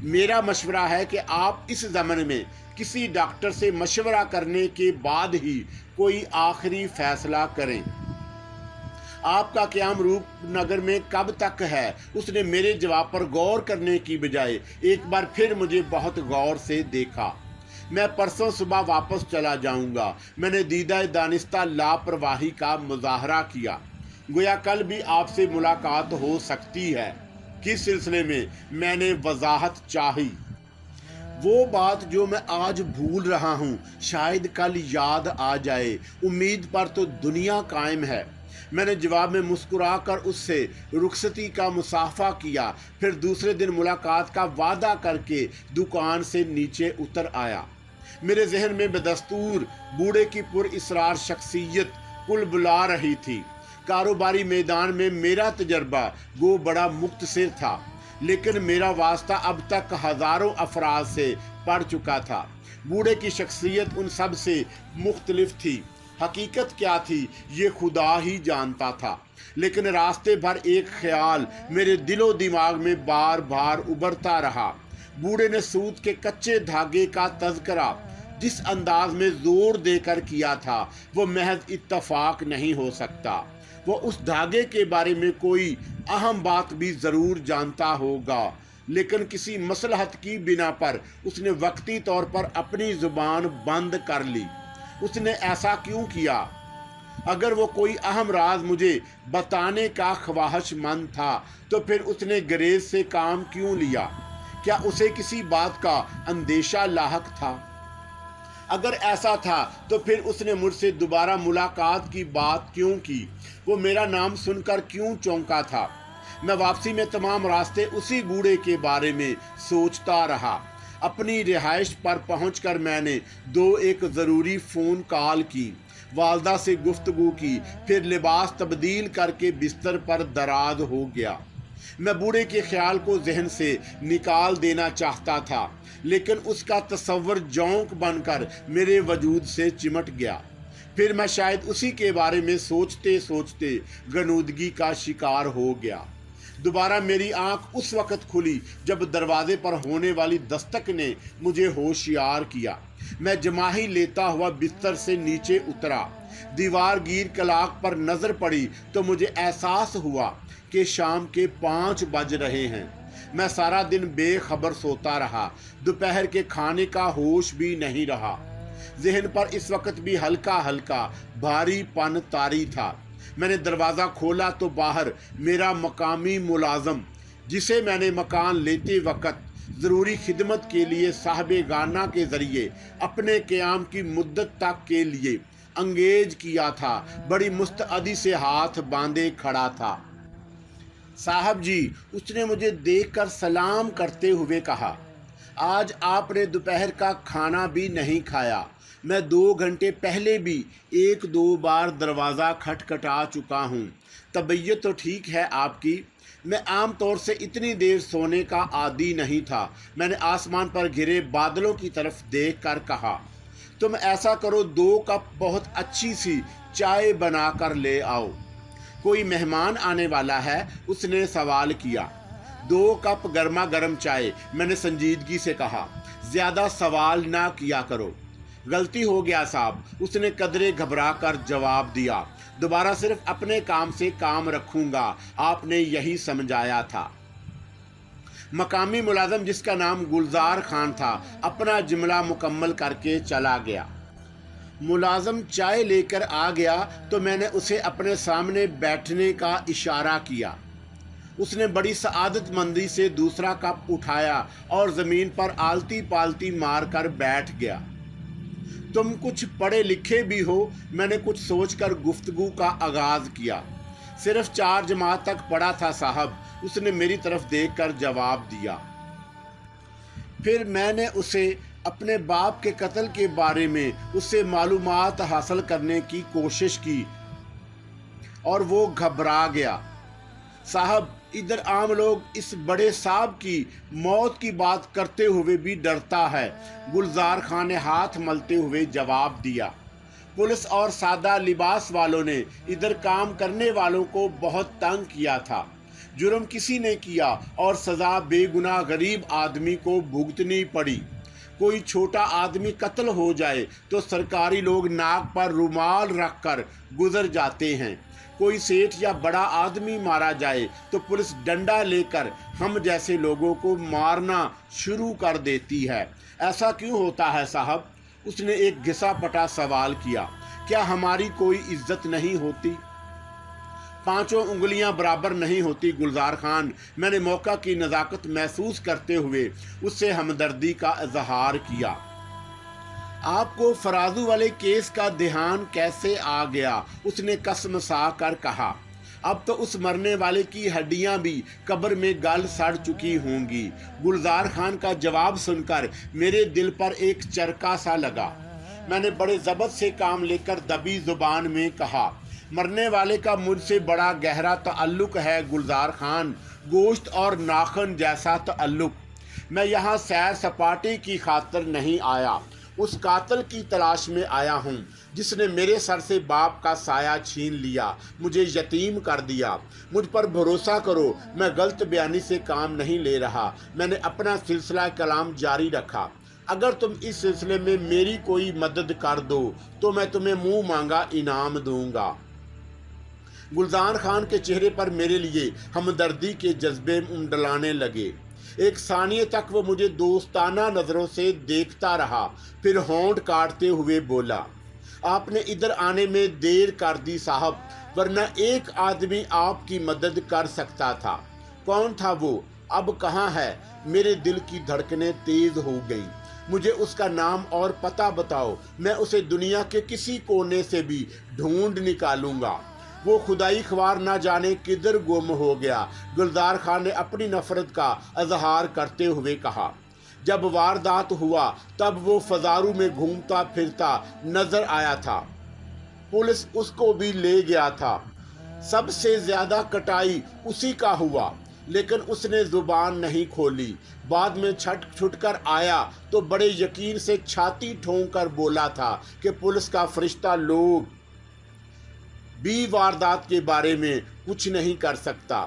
S1: मेरा मशवरा है कि आप इस ज़माने में किसी डॉक्टर से मशवरा करने के बाद ही कोई आखिरी फैसला करें। आपका क़याम रूपनगर में कब तक है? उसने मेरे जवाब पर गौर करने की बजाय एक बार फिर मुझे बहुत गौर से देखा। मैं परसों सुबह वापस चला जाऊंगा। मैंने दीदा दानिस्ता लापरवाही का मुजाहरा किया। गोया कल भी आपसे मुलाकात हो सकती है। किस सिलसिले में? मैंने वजाहत चाही। वो बात जो मैं आज भूल रहा हूँ शायद कल याद आ जाए। उम्मीद पर तो दुनिया कायम है। मैंने जवाब में मुस्कुरा कर उससे रुखसती का मुसाफा किया, फिर दूसरे दिन मुलाकात का वादा करके दुकान से नीचे उतर आया। मेरे जहन में बदस्तूर बूढ़े की पुरइसरार शख्सियत कुल बुला रही थी। कारोबारी मैदान में मेरा तजर्बा गो बड़ा मुख्तसर था, लेकिन मेरा वास्ता अब तक हज़ारों अफराद से पड़ चुका था। बूढ़े की शख्सियत उन सब से मुख्तलिफ थी। हकीकत क्या थी ये खुदा ही जानता था, लेकिन रास्ते भर एक ख्याल मेरे दिलो दिमाग में बार बार उभरता रहा। बूढ़े ने सूत के कच्चे धागे का तज़किरा जिस अंदाज में जोर देकर किया था वो महज इत्तफाक नहीं हो सकता। वो उस धागे के बारे में कोई अहम बात भी ज़रूर जानता होगा, लेकिन किसी मसलहत की बिना पर उसने वक्ती तौर पर अपनी ज़ुबान बंद कर ली। उसने ऐसा क्यों किया? अगर वो कोई अहम राज मुझे बताने का ख्वाहिशमंद था तो फिर उसने गरेज से काम क्यों लिया? क्या उसे किसी बात का अंदेशा लाहक था? अगर ऐसा था तो फिर उसने मुझसे दोबारा मुलाकात की बात क्यों की? वो मेरा नाम सुनकर क्यों चौंका था? मैं वापसी में तमाम रास्ते उसी बूढ़े के बारे में सोचता रहा। अपनी रिहाइश पर पहुंचकर मैंने एक ज़रूरी फ़ोन कॉल की, वालदा से गुफ्तगू की, फिर लिबास तब्दील करके बिस्तर पर दराज हो गया। मैं बूढ़े के ख्याल को जहन से निकाल देना चाहता था, लेकिन उसका तस्वर जौंक बनकर मेरे वजूद से चिमट गया। फिर मैं शायद उसी के बारे में सोचते सोचते गनूदगी का शिकार हो गया। दोबारा मेरी आंख उस वक़्त खुली जब दरवाजे पर होने वाली दस्तक ने मुझे होशियार किया। मैं जमाही लेता हुआ बिस्तर से नीचे उतरा। दीवार गिर कलाक पर नज़र पड़ी तो मुझे एहसास हुआ कि शाम के 5 बज रहे हैं। मैं सारा दिन बेखबर सोता रहा। दोपहर के खाने का होश भी नहीं रहा। जहन पर इस वक्त भी हल्का हल्का भारीपन तारी था। मैंने दरवाज़ा खोला तो बाहर मेरा मकामी मुलाजम, जिसे मैंने मकान लेते वक्त ज़रूरी खिदमत के लिए साहब गाना के ज़रिए अपने क़याम की मुद्दत तक के लिए अंगेज किया था, बड़ी मुस्तअदी से हाथ बांधे खड़ा था। साहब जी, उसने मुझे देखकर सलाम करते हुए कहा, आज आपने दोपहर का खाना भी नहीं खाया। मैं 2 घंटे पहले भी 1-2 बार दरवाज़ा खटखटा चुका हूँ। तबीयत तो ठीक है आपकी? मैं आम तौर से इतनी देर सोने का आदी नहीं था। मैंने आसमान पर घिरे बादलों की तरफ देख कर कहा, तुम ऐसा करो, 2 कप बहुत अच्छी सी चाय बना कर ले आओ। कोई मेहमान आने वाला है? उसने सवाल किया। 2 कप गर्मा गर्म चाय, मैंने संजीदगी से कहा। ज़्यादा सवाल ना किया करो। गलती हो गया साहब, उसने कदरे घबरा कर जवाब दिया। दोबारा सिर्फ अपने काम से काम रखूंगा, आपने यही समझाया था। मकामी मुलाजम, जिसका नाम गुलजार खान था, अपना जुमला मुकम्मल करके चला गया। मुलाजम चाय लेकर आ गया तो मैंने उसे अपने सामने बैठने का इशारा किया। उसने बड़ी सआदतमंदी से दूसरा कप उठाया और ज़मीन पर आलती पालती मार कर बैठ गया। तुम कुछ पढ़े लिखे भी हो? मैंने कुछ सोचकर गुफ्तगू का आगाज़ किया। सिर्फ 4 जमात तक पढ़ा था साहब, उसने मेरी तरफ देखकर जवाब दिया। फिर मैंने उसे अपने बाप के कत्ल के बारे में उससे मालूमात हासिल करने की कोशिश की और वो घबरा गया। साहब, इधर आम लोग इस बड़े साहब की मौत की बात करते हुए भी डरता है, गुलजार खान ने हाथ मलते हुए जवाब दिया। पुलिस और सादा लिबास वालों ने इधर काम करने वालों को बहुत तंग किया था। जुर्म किसी ने किया और सज़ा बेगुनाह गरीब आदमी को भुगतनी पड़ी। कोई छोटा आदमी कत्ल हो जाए तो सरकारी लोग नाक पर रुमाल रखकर गुजर जाते हैं। कोई सेठ या बड़ा आदमी मारा जाए तो पुलिस डंडा लेकर हम जैसे लोगों को मारना शुरू कर देती है। ऐसा क्यों होता है साहब? उसने एक घिसा पटा सवाल किया। क्या हमारी कोई इज्जत नहीं होती? 5 उंगलियां बराबर नहीं होती गुलजार खान। मैंने मौका की नज़ाकत महसूस करते हुए उससे हमदर्दी का इजहार किया। आपको फराजू वाले केस का ध्यान कैसे आ गया? उसने कसमसा कर कहा। अब तो उस मरने वाले की हड्डियां भी कब्र में गल सड़ चुकी होंगी। गुलजार खान का जवाब सुनकर मेरे दिल पर एक चरका सा लगा। मैंने बड़े ज़बत से काम लेकर दबी जुबान में कहा, मरने वाले का मुझसे बड़ा गहरा ताल्लुक है गुलजार खान, गोश्त और नाखन जैसा ताल्लुक। मैं यहाँ सैर सपाटे की खातिर नहीं आया, उस कातिल की तलाश में आया हूँ जिसने मेरे सर से बाप का साया छीन लिया, मुझे यतीम कर दिया। मुझ पर भरोसा करो, मैं गलत बयानी से काम नहीं ले रहा। मैंने अपना सिलसिला कलाम जारी रखा। अगर तुम इस सिलसिले में मेरी कोई मदद कर दो तो मैं तुम्हें मुंह मांगा इनाम दूंगा। गुलजार खान के चेहरे पर मेरे लिए हमदर्दी के जज्बे उमड़लाने लगे। एक सानिये तक वो मुझे दोस्ताना नज़रों से देखता रहा, फिर होंठ काटते हुए बोला, आपने इधर आने में देर कर दी साहब, वरना एक आदमी आपकी मदद कर सकता था। कौन था वो? अब कहाँ है? मेरे दिल की धड़कनें तेज हो गई। मुझे उसका नाम और पता बताओ, मैं उसे दुनिया के किसी कोने से भी ढूंढ निकालूंगा। वो खुदाई ख्वार ना जाने किधर गुम हो गया। गुलजार खान ने अपनी नफरत का इजहार करते हुए कहा। जब वारदात हुआ तब वो फजारू में घूमता फिरता नजर आया था। पुलिस उसको भी ले गया था। सबसे ज्यादा कटाई उसी का हुआ, लेकिन उसने जुबान नहीं खोली। बाद में छुट कर आया तो बड़े यकीन से छाती ठोंक कर बोला था कि पुलिस का फरिश्ता लोग भी वारदात के बारे में कुछ नहीं कर सकता।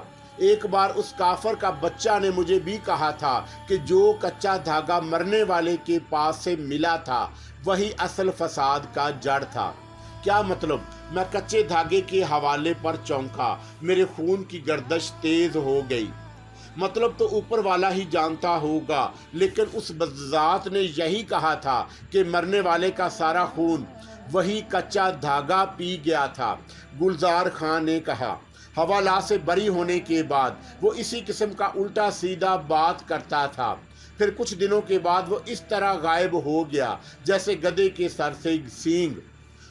S1: एक बार उस काफर का बच्चा ने मुझे भी कहा था कि जो कच्चा धागा मरने वाले के पास से मिला था वही असल फसाद का जड़ था। क्या मतलब? मैं कच्चे धागे के हवाले पर चौंका। मेरे खून की गर्दश तेज हो गई। मतलब तो ऊपर वाला ही जानता होगा, लेकिन उस बज़ात ने यही कहा था कि मरने वाले का सारा खून वही कच्चा धागा पी गया था। गुलजार खान ने कहा। हवाला से बरी होने के बाद वो इसी किस्म का उल्टा सीधा बात करता था। फिर कुछ दिनों के बाद वो इस तरह गायब हो गया जैसे गधे के सर से सींग।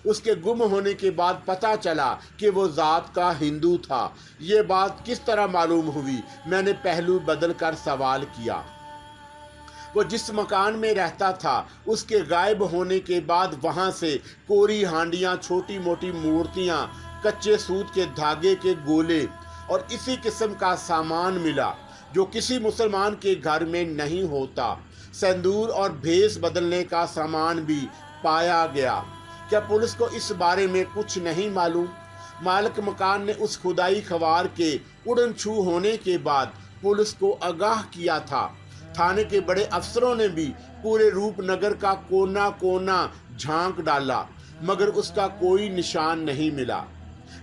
S1: उसके गुम होने के बाद पता चला कि वो ज़ात का हिंदू था। ये बात किस तरह मालूम हुई? मैंने पहलू बदल कर सवाल किया। वो जिस मकान में रहता था उसके गायब होने के बाद वहाँ से कोरी हांडियाँ, छोटी मोटी मूर्तियाँ, कच्चे सूत के धागे के गोले और इसी किस्म का सामान मिला जो किसी मुसलमान के घर में नहीं होता। सिंदूर और भेस बदलने का सामान भी पाया गया। क्या पुलिस को इस बारे में कुछ नहीं मालूम? मालिक मकान ने उस खुदाई खवार के उड़न छू होने के बाद पुलिस को आगाह किया था। थाने के बड़े अफसरों ने भी पूरे रूपनगर का कोना कोना झांक डाला, मगर उसका कोई निशान नहीं मिला।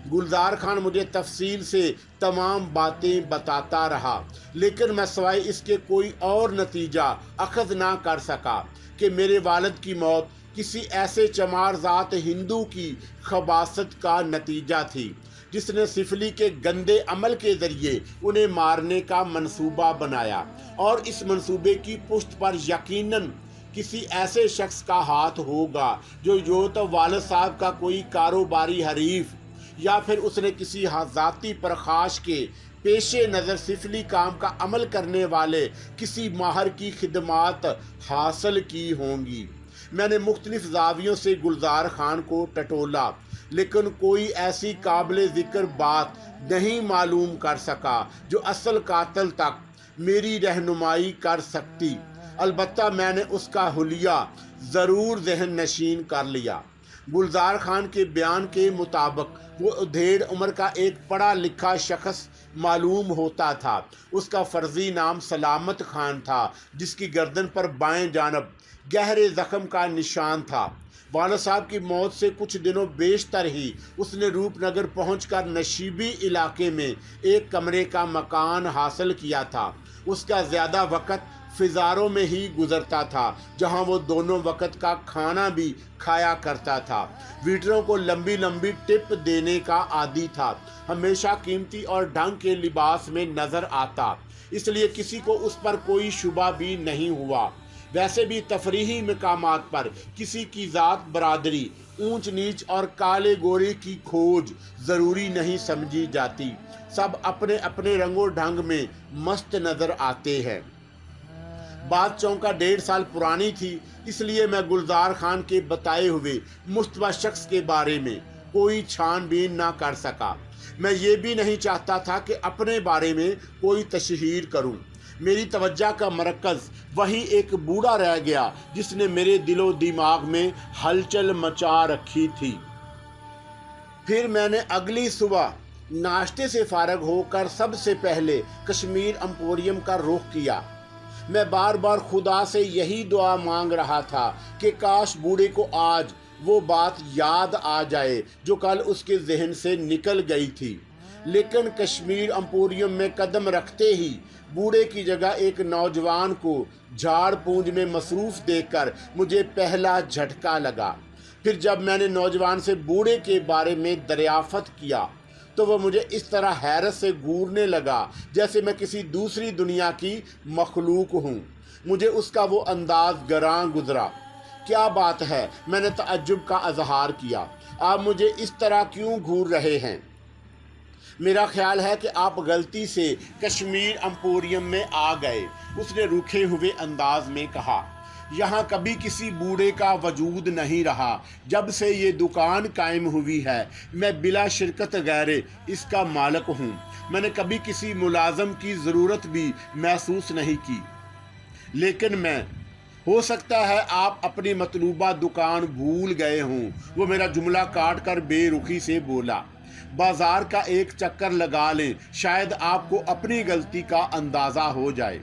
S1: गुलजार खान मुझे तफसील से तमाम बातें बताता रहा, लेकिन मैं सवाए इसके कोई और नतीजा अखज़ ना कर सका कि मेरे वालिद की मौत किसी ऐसे चमार ज़ात हिंदू की खबासत का नतीजा थी जिसने सिफली के गंदे अमल के ज़रिए उन्हें मारने का मंसूबा बनाया, और इस मंसूबे की पुष्ट पर यकीनन किसी ऐसे शख्स का हाथ होगा जो तो वालिद साहब का कोई कारोबारी हरीफ या फिर उसने किसी ज़ाती परखाश के पेशे नज़र सिफली काम का अमल करने वाले किसी माहर की खिदमात हासिल की होंगी। मैंने मुख्तलिफ ज़ावियों से गुलजार खान को टटोला, लेकिन कोई ऐसी काबिल ज़िक्र बात नहीं मालूम कर सका जो असल कातिल तक मेरी रहनुमाई कर सकती। अलबत्ता मैंने उसका हुलिया ज़रूर ज़हन नशीन कर लिया। गुलजार खान के बयान के मुताबिक वो उधेड़ उम्र का एक पढ़ा लिखा शख्स मालूम होता था। उसका फर्जी नाम सलामत खान था, जिसकी गर्दन पर बाएं जानब गहरे ज़ख्म का निशान था। वालिद साहब की मौत से कुछ दिनों बेशतर ही उसने रूपनगर पहुंचकर नशीबी इलाके में एक कमरे का मकान हासिल किया था। उसका ज़्यादा वक़्त फिज़ारों में ही गुजरता था, जहां वो दोनों वक़्त का खाना भी खाया करता था। वेटरों को लंबी लंबी टिप देने का आदी था। हमेशा कीमती और ढंग के लिबास में नज़र आता, इसलिए किसी को उस पर कोई शुबा भी नहीं हुआ। वैसे भी तफरीही मकामात पर किसी की ज़ात, बरादरी, ऊंच नीच और काले गोरे की खोज ज़रूरी नहीं समझी जाती। सब अपने अपने रंगो ढंग में मस्त नज़र आते हैं। बात चौंका 1.5 साल पुरानी थी, इसलिए मैं गुलजार खान के बताए हुए मुस्तबा शख्स के बारे में कोई छानबीन ना कर सका। मैं ये भी नहीं चाहता था कि अपने बारे में कोई तशहीर करूं। मेरी तवज्जो का मरकज़ वही एक बूढ़ा रह गया जिसने मेरे दिलो दिमाग में हलचल मचा रखी थी। फिर मैंने अगली सुबह नाश्ते से फारग होकर सबसे पहले कश्मीर एम्पोरियम का रुख किया। मैं बार बार खुदा से यही दुआ मांग रहा था कि काश बूढ़े को आज वो बात याद आ जाए जो कल उसके जहन से निकल गई थी। लेकिन कश्मीर एम्पोरियम में कदम रखते ही बूढ़े की जगह एक नौजवान को झाड़ पूंज में मसरूफ़ देखकर मुझे पहला झटका लगा। फिर जब मैंने नौजवान से बूढ़े के बारे में दरियाफ़त किया तो वह मुझे इस तरह हैरत से घूरने लगा जैसे मैं किसी दूसरी दुनिया की मखलूक हूँ। मुझे उसका वो अंदाज़ गरां गुजरा। क्या बात है, मैंने तअज्जुब का इज़हार किया। आप मुझे इस तरह क्यों घूर रहे हैं? मेरा ख्याल है कि आप गलती से कश्मीर एम्पोरियम में आ गए, उसने रूखे हुए अंदाज में कहा। यहाँ कभी किसी बूढ़े का वजूद नहीं रहा जब से ये दुकान कायम हुई है। मैं बिला शिरकत गैरे इसका मालिक हूँ। मैंने कभी किसी मुलाजम की ज़रूरत भी महसूस नहीं की। लेकिन हो सकता है आप अपनी मतलूबा दुकान भूल गए हों। वो मेरा जुमला काट कर बेरुखी से बोला। बाज़ार का एक चक्कर लगा लें, शायद आपको अपनी गलती का अंदाज़ा हो जाए।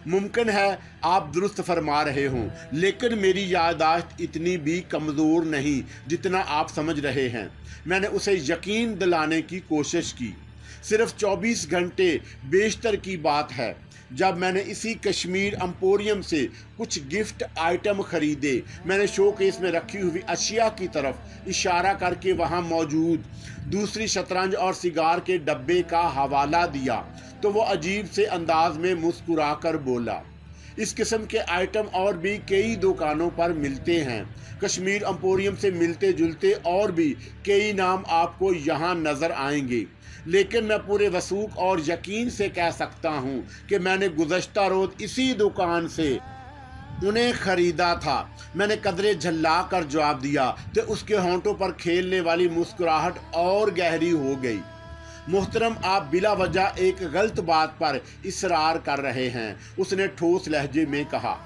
S1: मुमकिन है आप दुरुस्त फरमा रहे हों, लेकिन मेरी याददाश्त इतनी भी कमज़ोर नहीं जितना आप समझ रहे हैं। मैंने उसे यकीन दिलाने की कोशिश की। सिर्फ 24 घंटे बेशतर की बात है जब मैंने इसी कश्मीर एम्पोरियम से कुछ गिफ्ट आइटम खरीदे। मैंने शोकेस में रखी हुई अशिया की तरफ इशारा करके वहां मौजूद दूसरी शतरंज और सिगार के डब्बे का हवाला दिया तो वो अजीब से अंदाज में मुस्कुरा कर बोला, इस किस्म के आइटम और भी कई दुकानों पर मिलते हैं। कश्मीर एम्पोरियम से मिलते जुलते और भी कई नाम आपको यहाँ नज़र आएंगे, लेकिन मैं पूरे वसूख और यकीन से कह सकता हूँ कि मैंने गुज़श्ता रोज़ इसी दुकान से उन्हें ख़रीदा था। मैंने कदरे झल्ला कर जवाब दिया तो उसके होंठों पर खेलने वाली मुस्कुराहट और गहरी हो गई। मोहतरम, आप बिला वजह एक गलत बात पर इसरार कर रहे हैं, उसने ठोस लहजे में कहा।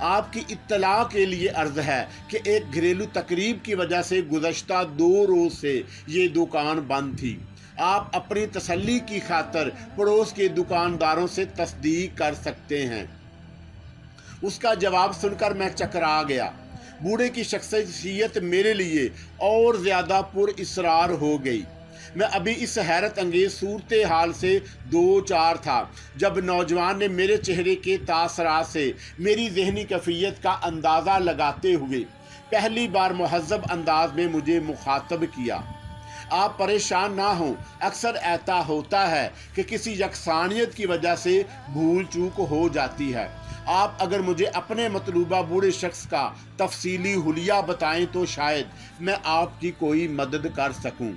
S1: आपकी इत्तला के लिए अर्ज है कि एक घरेलू तकरीब की वजह से गुज़श्ता 2 रोज़ से ये दुकान बंद थी। आप अपनी तसल्ली की खातर पड़ोस के दुकानदारों से तस्दीक कर सकते हैं। उसका जवाब सुनकर मैं चकरा गया। बूढ़े की शख्सियत मेरे लिए और ज़्यादा पुरइसरार हो गई। मैं अभी इस हैरत अंगेज सूरत हाल से 2-4 था जब नौजवान ने मेरे चेहरे के तासरात से मेरी ज़हनी कैफियत का अंदाज़ा लगाते हुए पहली बार मुहज़्ज़ब अंदाज में मुझे मुखातब किया। आप परेशान ना हों, अक्सर ऐसा होता है कि किसी यकसानियत की वजह से भूल चूक हो जाती है। आप अगर मुझे अपने मतलूबा बूढ़े शख्स का तफसीली हुलिया बताएं तो शायद मैं आपकी कोई मदद कर सकूं।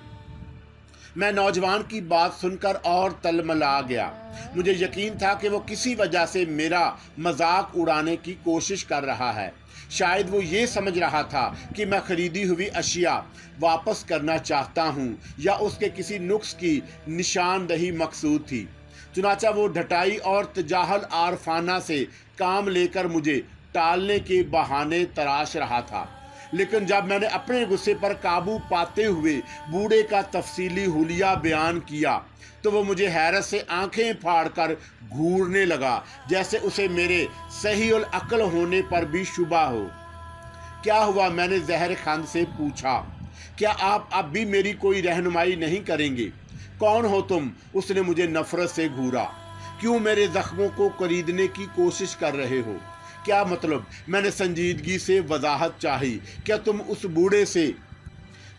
S1: मैं नौजवान की बात सुनकर और तलमला गया। मुझे यकीन था कि वो किसी वजह से मेरा मजाक उड़ाने की कोशिश कर रहा है। शायद वो ये समझ रहा था कि मैं खरीदी हुई अशिया वापस करना चाहता हूँ या उसके किसी नुक्स की निशानदही मकसूद थी। चुनाचा वो ढटाई और तजाहल आरफाना से काम लेकर मुझे टालने के बहाने तराश रहा था, लेकिन जब मैंने अपने गुस्से पर काबू पाते हुए बूढ़े का तफसीली हुलिया बयान किया तो वो मुझे हैरत से आंखें फाड़कर घूरने लगा, जैसे उसे मेरे सही उल अक्ल होने पर भी शुबा हो। क्या हुआ? मैंने ज़हर खान से पूछा। क्या आप अब भी मेरी कोई रहनुमाई नहीं करेंगे? कौन हो तुम? उसने मुझे नफरत से घूरा। क्यों मेरे जख्मों को खरीदने की कोशिश कर रहे हो? क्या मतलब? मैंने संजीदगी से वजाहत चाही। क्या तुम उस बूढ़े से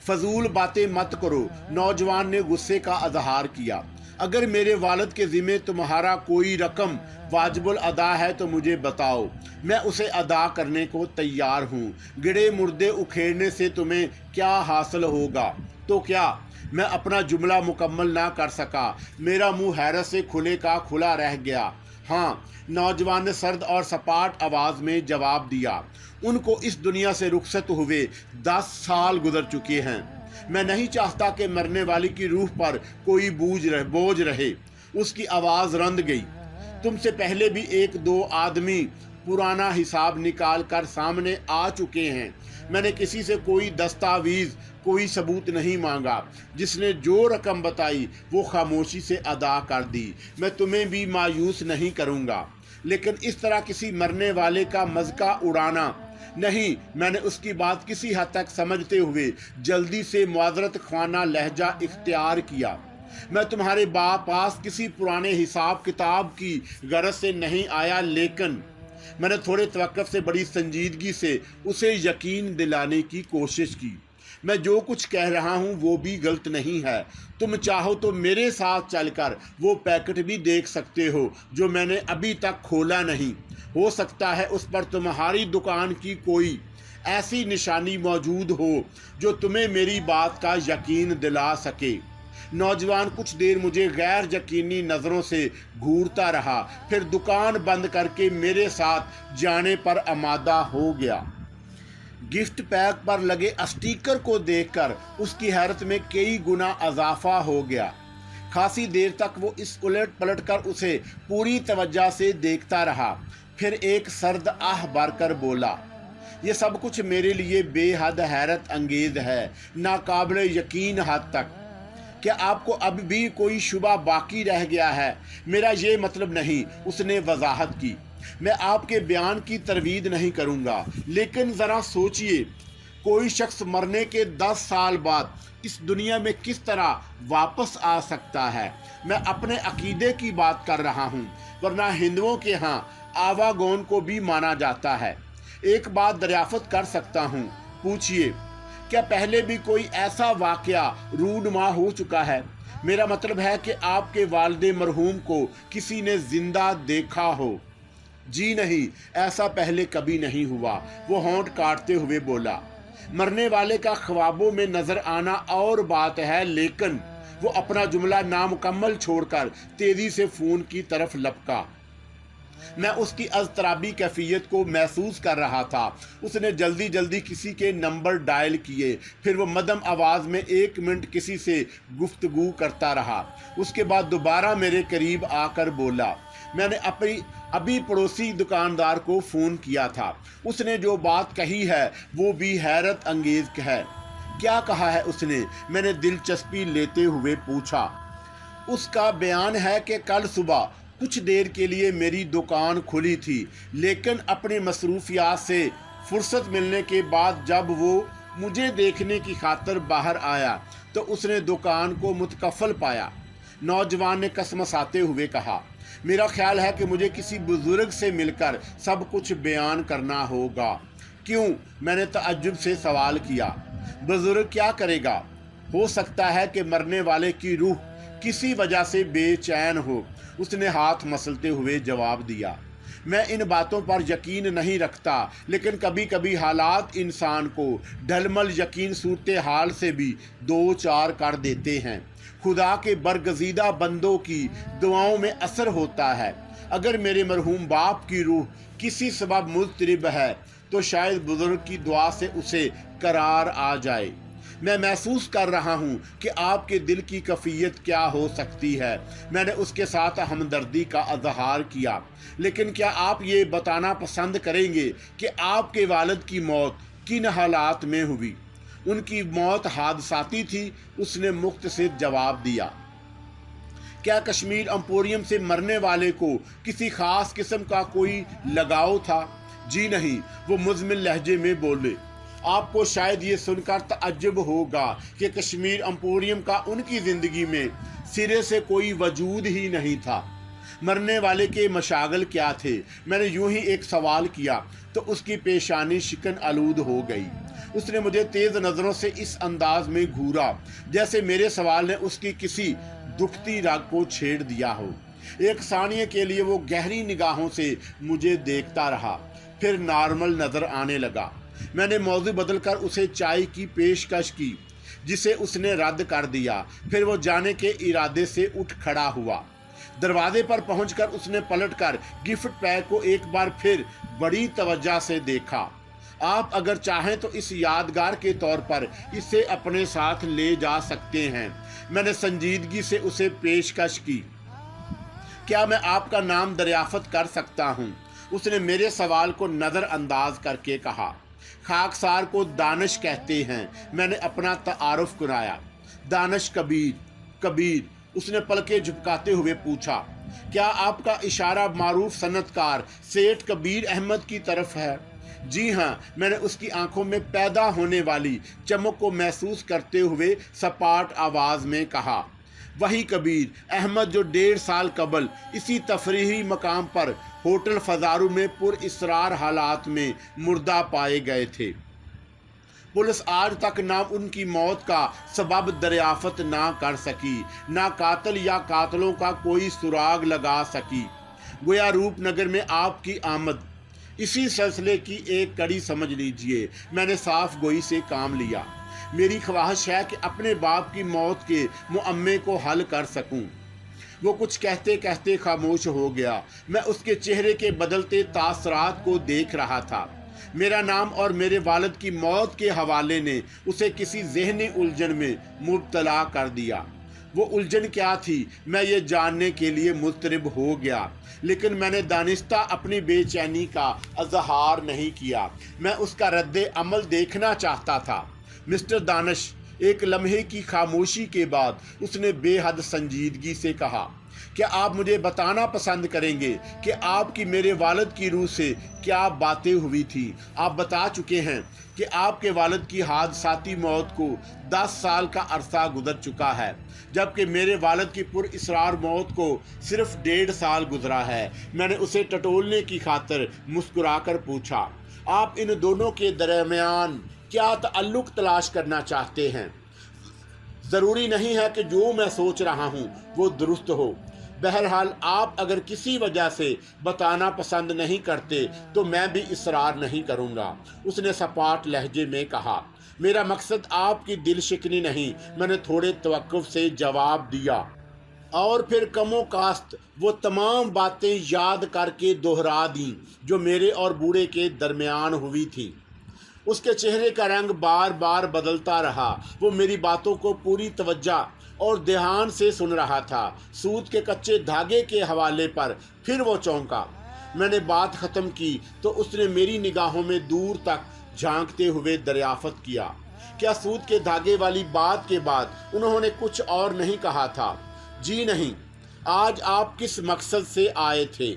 S1: फजूल बातें मत करो। नौजवान ने गुस्से का अजहार किया। अगर मेरे वालिद के ज़िम्मे तुम्हारा कोई रकम वाजिबुल अदा है तो मुझे बताओ, मैं उसे अदा करने को तैयार हूँ। गिरे मुर्दे उखेड़ने से तुम्हें क्या हासिल होगा? तो क्या? मैं अपना जुमला मुकम्मल ना कर सका। मेरा मुंह हैरत से खुले का खुला रह गया। हाँ, नौजवान ने सर्द और सपाट आवाज़ में जवाब दिया। उनको इस दुनिया से रुखसत हुए 10 साल गुजर चुके हैं। मैं नहीं चाहता कि मरने वाली की रूह पर कोई बोझ रहे। उसकी आवाज़ रंध गई। तुमसे पहले भी 1-2 आदमी पुराना हिसाब निकाल कर सामने आ चुके हैं। मैंने किसी से कोई दस्तावेज, कोई सबूत नहीं मांगा। जिसने जो रकम बताई वो खामोशी से अदा कर दी। मैं तुम्हें भी मायूस नहीं करूँगा, लेकिन इस तरह किसी मरने वाले का मज़का उड़ाना नहीं। मैंने उसकी बात किसी हद तक समझते हुए जल्दी से मुआज़रत ख्वाना लहजा इख्तियार किया। मैं तुम्हारे पास किसी पुराने हिसाब किताब की गरज से नहीं आया, लेकिन मैंने थोड़े तवक्कुफ से बड़ी संजीदगी से उसे यकीन दिलाने की कोशिश की। मैं जो कुछ कह रहा हूँ वो भी गलत नहीं है। तुम चाहो तो मेरे साथ चलकर वो पैकेट भी देख सकते हो जो मैंने अभी तक खोला नहीं। हो सकता है उस पर तुम्हारी दुकान की कोई ऐसी निशानी मौजूद हो जो तुम्हें मेरी बात का यकीन दिला सके। नौजवान कुछ देर मुझे गैर यकीनी नज़रों से घूरता रहा, फिर दुकान बंद करके मेरे साथ जाने पर आमादा हो गया। गिफ्ट पैक पर लगे स्टिकर को देखकर उसकी हैरत में कई गुना इजाफा हो गया। खासी देर तक वो इस उलट पलट कर उसे पूरी तवज्जो से देखता रहा, फिर एक सर्द आह भरकर बोला, ये सब कुछ मेरे लिए बेहद हैरत अंगेज है, नाकाबिल यकीन हद तक। क्या आपको अब भी कोई शुबा बाकी रह गया है? मेरा ये मतलब नहीं, उसने वजाहत की। मैं आपके बयान की तरवीद नहीं करूँगा, लेकिन ज़रा सोचिए, कोई शख्स मरने के 10 साल बाद इस दुनिया में किस तरह वापस आ सकता है। मैं अपने अकीदे की बात कर रहा हूँ, वरना हिंदुओं के यहाँ आवागौन को भी माना जाता है। एक बात दरियाफ्त कर सकता हूँ, पूछिए, क्या पहले भी कोई ऐसा वाकया रूनुमा हो चुका है? मेरा मतलब है कि आपके वालिद मरहूम को किसी ने जिंदा देखा हो। जी नहीं, ऐसा पहले कभी नहीं हुआ, वो होंठ काटते हुए बोला। मरने वाले का ख्वाबों में नजर आना और बात है, लेकिन वो अपना जुमला नामुकम्मल छोड़कर तेजी से फोन की तरफ लपका। मैं उसकी अज़तराबी कैफियत को महसूस कर रहा था। उसने जल्दी जल्दी किसी के नंबर डायल किए, फिर वो मदम आवाज़ में 1 मिनट किसी से गुफ्तगू करता रहा। उसके बाद दोबारा मेरे करीब आकर बोला, मैंने अभी पड़ोसी दुकानदार को फ़ोन किया था। उसने जो बात कही है वो भी हैरत अंगेज़ है। क्या कहा है उसने? मैंने दिलचस्पी लेते हुए पूछा। उसका बयान है कि कल सुबह कुछ देर के लिए मेरी दुकान खुली थी, लेकिन अपनी मसरूफियात से फुर्सत मिलने के बाद जब वो मुझे देखने की खातिर बाहर आया तो उसने दुकान को मुतकफ़ल पाया। नौजवान ने कसमसाते हुए कहा, मेरा ख्याल है कि मुझे किसी बुजुर्ग से मिलकर सब कुछ बयान करना होगा। क्यों? मैंने तअज्जुब से सवाल किया। बुजुर्ग क्या करेगा? हो सकता है कि मरने वाले की रूह किसी वजह से बेचैन हो, उसने हाथ मसलते हुए जवाब दिया। मैं इन बातों पर यकीन नहीं रखता, लेकिन कभी कभी हालात इंसान को ढलमल यकीन सूरत हाल से भी 2-4 कर देते हैं। खुदा के बरगजीदा बंदों की दुआओं में असर होता है। अगर मेरे मरहूम बाप की रूह किसी सबब मुज़तरिब है तो शायद बुजुर्ग की दुआ से उसे करार आ जाए। मैं महसूस कर रहा हूँ कि आपके दिल की कैफियत क्या हो सकती है। मैंने उसके साथ हमदर्दी का इज़हार किया, लेकिन क्या आप ये बताना पसंद करेंगे कि आपके वालिद की मौत किन हालात में हुई? उनकी मौत हादसाती थी, उसने मुख्तसर जवाब दिया। क्या कश्मीर एम्पोरियम से मरने वाले को किसी खास किस्म का कोई लगाव था? जी नहीं, वो मुज़मिल लहजे में बोले। आपको शायद ये सुनकर तअज्जुब होगा कि कश्मीर एम्पोरियम का उनकी ज़िंदगी में सिरे से कोई वजूद ही नहीं था। मरने वाले के मशागल क्या थे? मैंने यूं ही एक सवाल किया तो उसकी पेशानी शिकन आलूद हो गई। उसने मुझे तेज़ नज़रों से इस अंदाज में घूरा जैसे मेरे सवाल ने उसकी किसी दुखती राग को छेड़ दिया हो। एक सानिये के लिए वो गहरी निगाहों से मुझे देखता रहा, फिर नॉर्मल नज़र आने लगा। मैंने मौजू बदलकर उसे चाय की पेशकश की, जिसे उसने रद्द कर दिया। फिर वो जाने के इरादे से उठ खड़ा हुआ। दरवाजे पर पहुंचकर उसने पलटकर गिफ्ट पैक को एक बार फिर बड़ी तवज्जो से देखा। आप अगर चाहें तो इस यादगार के तौर पर इसे अपने साथ ले जा सकते हैं। मैंने संजीदगी से उसे पेशकश की। क्या मैं आपका नाम दरियाफ्त कर सकता हूँ? उसने मेरे सवाल को नज़रअंदाज करके कहा। खाकसार को दानिश कहते हैं। मैंने अपना तारुफ कराया। दानिश कबीर, उसने पलकें झुकाते हुए पूछा। क्या आपका इशारा मारूफ सनतकार सेठ कबीर अहमद की तरफ है? जी हाँ, मैंने उसकी आंखों में पैदा होने वाली चमक को महसूस करते हुए सपाट आवाज़ में कहा। वही कबीर अहमद जो 1.5 साल कबल इसी तफरीही मकाम पर होटल फजारू में पुरइसरार हालात में मुर्दा पाए गए थे। पुलिस आज तक ना उनकी मौत का सबब दरियाफ्त ना कर सकी, ना कातिल या कातिलों का कोई सुराग लगा सकी। गोया रूपनगर में आपकी आमद इसी सिलसिले की एक कड़ी समझ लीजिए। मैंने साफ गोई से काम लिया। मेरी ख्वाहिश है कि अपने बाप की मौत के मुअम्मे को हल कर सकूं। वो कुछ कहते कहते खामोश हो गया। मैं उसके चेहरे के बदलते तासरात को देख रहा था। मेरा नाम और मेरे वालिद की मौत के हवाले ने उसे किसी ज़हनी उलझन में मुब्तला कर दिया। वो उलझन क्या थी, मैं ये जानने के लिए मुस्तरिब हो गया, लेकिन मैंने दानिस्ता अपनी बेचैनी का इज़हार नहीं किया। मैं उसका रद्द अमल देखना चाहता था। मिस्टर दानिश, एक लम्हे की खामोशी के बाद उसने बेहद संजीदगी से कहा, کیا آپ مجھے بتانا پسند کریں گے کہ آپ کی میرے والد کی روح سے کیا باتیں ہوئی تھی؟ آپ بتا چکے ہیں کہ آپ کے والد کی حادثاتی موت کو 10 سال کا عرصہ گزر چکا ہے، جبکہ میرے والد کی پر اسرار موت کو صرف 1.5 سال گزرا ہے۔ میں نے اسے ٹٹولنے کی خاطر مسکرا کر پوچھا، آپ ان دونوں کے درمیان کیا تعلق تلاش کرنا چاہتے ہیں؟ ضروری نہیں ہے کہ جو میں سوچ رہا ہوں وہ درست ہو۔ بہرحال آپ اگر کسی وجہ سے بتانا پسند نہیں کرتے تو میں بھی اصرار نہیں کروں گا، اس نے سپاٹ لہجے میں کہا۔ میرا مقصد آپ کی دل شکنی نہیں، میں نے تھوڑے توقف سے جواب دیا، اور پھر کم و کاست وہ تمام باتیں یاد کر کے دہرا دیں جو میرے اور بوڑھے کے درمیان ہوئی تھی۔ اس کے چہرے کا رنگ بار بار بدلتا رہا۔ وہ میری باتوں کو پوری توجہ اور دھیان سے سن رہا تھا۔ سود کے کچے دھاگے کے حوالے پر پھر وہ چونکا۔ میں نے بات ختم کی تو اس نے میری نگاہوں میں دور تک جھانکتے ہوئے دریافت کیا، کیا سود کے دھاگے والی بات کے بعد انہوں نے کچھ اور نہیں کہا تھا؟ جی نہیں۔ آج آپ کس مقصد سے آئے تھے؟